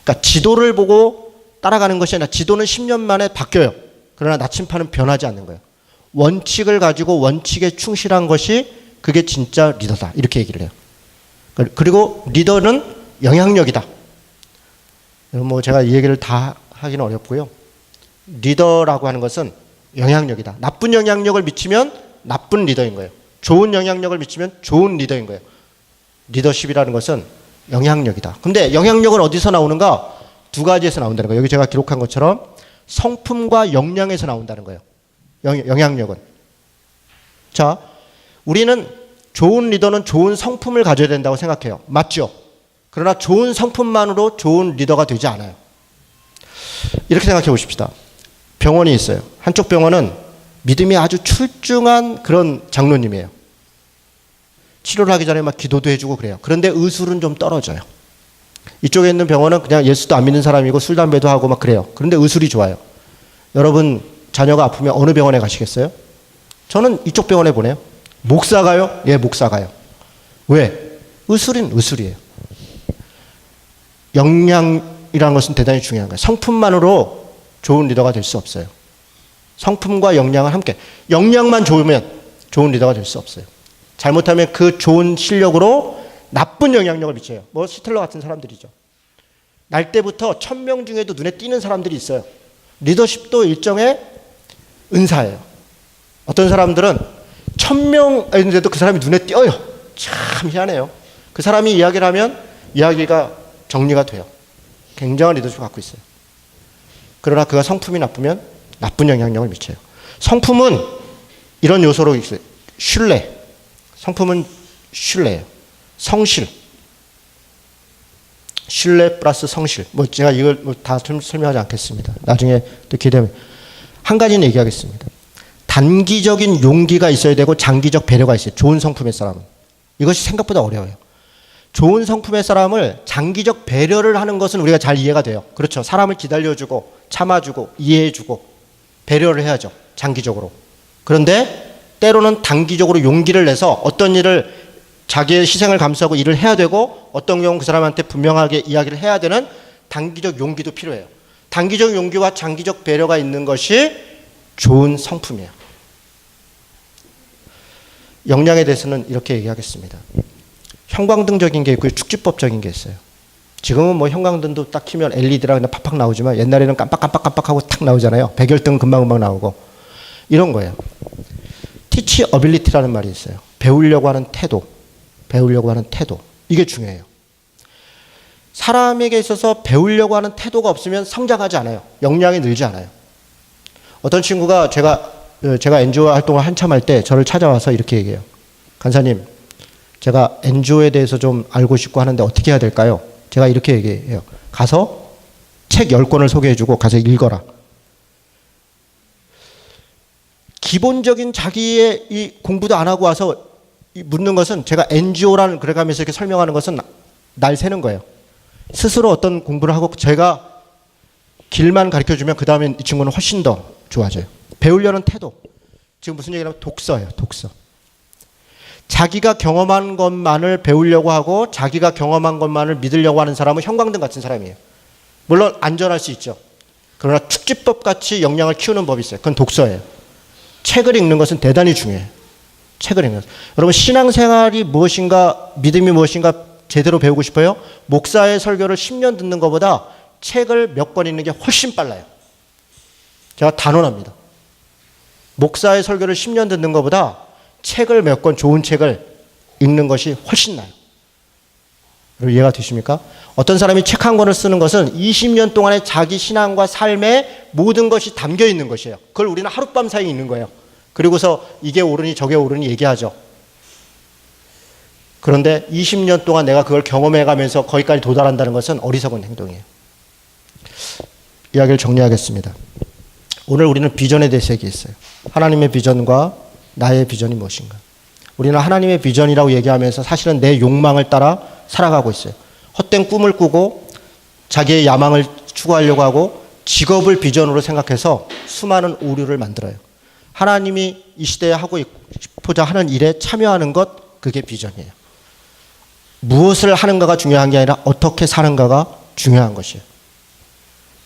그러니까 지도를 보고 따라가는 것이 아니라 지도는 10년 만에 바뀌어요. 그러나 나침판은 변하지 않는 거예요. 원칙을 가지고 원칙에 충실한 것이 그게 진짜 리더다. 이렇게 얘기를 해요. 그리고 리더는 영향력이다. 뭐 제가 이 얘기를 다 하기는 어렵고요. 리더라고 하는 것은 영향력이다. 나쁜 영향력을 미치면 나쁜 리더인 거예요. 좋은 영향력을 미치면 좋은 리더인 거예요. 리더십이라는 것은 영향력이다. 근데 영향력은 어디서 나오는가? 2가지에서 나온다는 거예요. 여기 제가 기록한 것처럼 성품과 역량에서 나온다는 거예요. 영향력은. 자, 우리는 좋은 리더는 좋은 성품을 가져야 된다고 생각해요. 맞죠? 그러나 좋은 성품만으로 좋은 리더가 되지 않아요. 이렇게 생각해 보십시다. 병원이 있어요. 한쪽 병원은 믿음이 아주 출중한 그런 장로님이에요. 치료를 하기 전에 막 기도도 해주고 그래요. 그런데 의술은 좀 떨어져요. 이쪽에 있는 병원은 그냥 예수도 안 믿는 사람이고 술, 담배도 하고 막 그래요. 그런데 의술이 좋아요. 여러분 자녀가 아프면 어느 병원에 가시겠어요? 저는 이쪽 병원에 보내요. 목사가요? 예, 목사가요. 왜? 의술은 의술이에요. 영양이라는 것은 대단히 중요한 거예요. 성품만으로 좋은 리더가 될 수 없어요. 성품과 역량은 함께. 역량만 좋으면 좋은 리더가 될 수 없어요. 잘못하면 그 좋은 실력으로 나쁜 영향력을 미쳐요. 뭐 히틀러 같은 사람들이죠. 날 때부터 1000명 중에도 눈에 띄는 사람들이 있어요. 리더십도 일정의 은사예요. 어떤 사람들은 1000명인데도 그 사람이 눈에 띄어요. 참 희한해요. 그 사람이 이야기를 하면 이야기가 정리가 돼요. 굉장한 리더십을 갖고 있어요. 그러나 그가 성품이 나쁘면 나쁜 영향력을 미쳐요. 성품은 이런 요소로 있어요. 신뢰. 성품은 신뢰예요. 성실. 신뢰 플러스 성실. 뭐 제가 이걸 다 설명하지 않겠습니다. 나중에 또 기대면 한 가지는 얘기하겠습니다. 단기적인 용기가 있어야 되고 장기적 배려가 있어요. 좋은 성품의 사람은. 이것이 생각보다 어려워요. 좋은 성품의 사람을 장기적 배려를 하는 것은 우리가 잘 이해가 돼요. 그렇죠. 사람을 기다려주고 참아주고 이해해주고 배려를 해야죠. 장기적으로. 그런데 때로는 단기적으로 용기를 내서 어떤 일을 자기의 희생을 감수하고 일을 해야 되고 어떤 경우는 그 사람한테 분명하게 이야기를 해야 되는 단기적 용기도 필요해요. 단기적 용기와 장기적 배려가 있는 것이 좋은 성품이에요. 역량에 대해서는 이렇게 얘기하겠습니다. 형광등적인 게 있고 축지법적인 게 있어요. 지금은 뭐 형광등도 딱 켜면 LED라 그냥 팍팍 나오지만 옛날에는 깜빡깜빡깜빡하고 탁 나오잖아요. 백열등 금방금방 나오고 이런 거예요. teach ability라는 말이 있어요. 배우려고 하는 태도. 배우려고 하는 태도. 이게 중요해요. 사람에게 있어서 배우려고 하는 태도가 없으면 성장하지 않아요. 역량이 늘지 않아요. 어떤 친구가 제가 NGO 활동을 한참 할 때 저를 찾아와서 이렇게 얘기해요. 간사님, 제가 NGO에 대해서 좀 알고 싶고 하는데 어떻게 해야 될까요? 제가 이렇게 얘기해요. 가서 책 10권을 소개해주고 가서 읽어라. 기본적인 자기의 이 공부도 안 하고 와서 묻는 것은 제가 NGO라는 그래가면서 이렇게 설명하는 것은 날 새는 거예요. 스스로 어떤 공부를 하고 제가 길만 가르쳐주면 그 다음에 이 친구는 훨씬 더 좋아져요. 배우려는 태도. 지금 무슨 얘기냐면 독서예요. 독서. 자기가 경험한 것만을 배우려고 하고 자기가 경험한 것만을 믿으려고 하는 사람은 형광등 같은 사람이에요. 물론 안전할 수 있죠. 그러나 축지법 같이 역량을 키우는 법이 있어요. 그건 독서예요. 책을 읽는 것은 대단히 중요해요. 책을 읽는 것. 여러분 신앙생활이 무엇인가 믿음이 무엇인가 제대로 배우고 싶어요? 목사의 설교를 10년 듣는 것보다 책을 몇 권 읽는 게 훨씬 빨라요. 제가 단언합니다. 목사의 설교를 10년 듣는 것보다 책을 몇 권 좋은 책을 읽는 것이 훨씬 나아요. 여러분 이해가 되십니까? 어떤 사람이 책 한 권을 쓰는 것은 20년 동안의 자기 신앙과 삶의 모든 것이 담겨 있는 것이에요. 그걸 우리는 하룻밤 사이에 읽는 거예요. 그리고서 이게 옳으니 저게 옳으니 얘기하죠. 그런데 20년 동안 내가 그걸 경험해가면서 거기까지 도달한다는 것은 어리석은 행동이에요. 이야기를 정리하겠습니다. 오늘 우리는 비전에 대해서 얘기했어요. 하나님의 비전과 나의 비전이 무엇인가. 우리는 하나님의 비전이라고 얘기하면서 사실은 내 욕망을 따라 살아가고 있어요. 헛된 꿈을 꾸고 자기의 야망을 추구하려고 하고 직업을 비전으로 생각해서 수많은 오류를 만들어요. 하나님이 이 시대에 하고 싶고자 하는 일에 참여하는 것, 그게 비전이에요. 무엇을 하는가가 중요한 게 아니라 어떻게 사는가가 중요한 것이에요.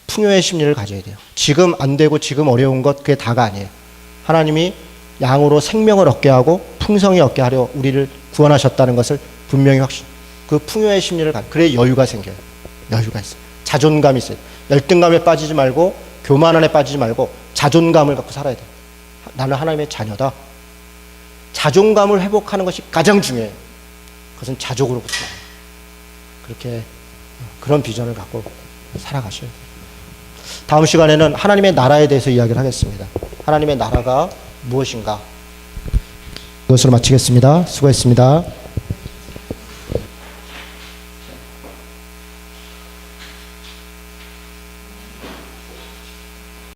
풍요의 심리를 가져야 돼요. 지금 안 되고 지금 어려운 것 그게 다가 아니에요. 하나님이 양으로 생명을 얻게 하고 풍성히 얻게 하려 우리를 구원하셨다는 것을 분명히 그 풍요의 심리를 그래야 여유가 생겨요. 여유가 있어요. 자존감이 있어요. 열등감에 빠지지 말고 교만함에 빠지지 말고 자존감을 갖고 살아야 돼요. 나는 하나님의 자녀다. 자존감을 회복하는 것이 가장 중요해요. 그것은 자족으로부터 그렇게 그런 비전을 갖고 살아가셔야 돼요. 다음 시간에는 하나님의 나라에 대해서 이야기를 하겠습니다. 하나님의 나라가 무엇인가? 이것으로 마치겠습니다. 수고했습니다.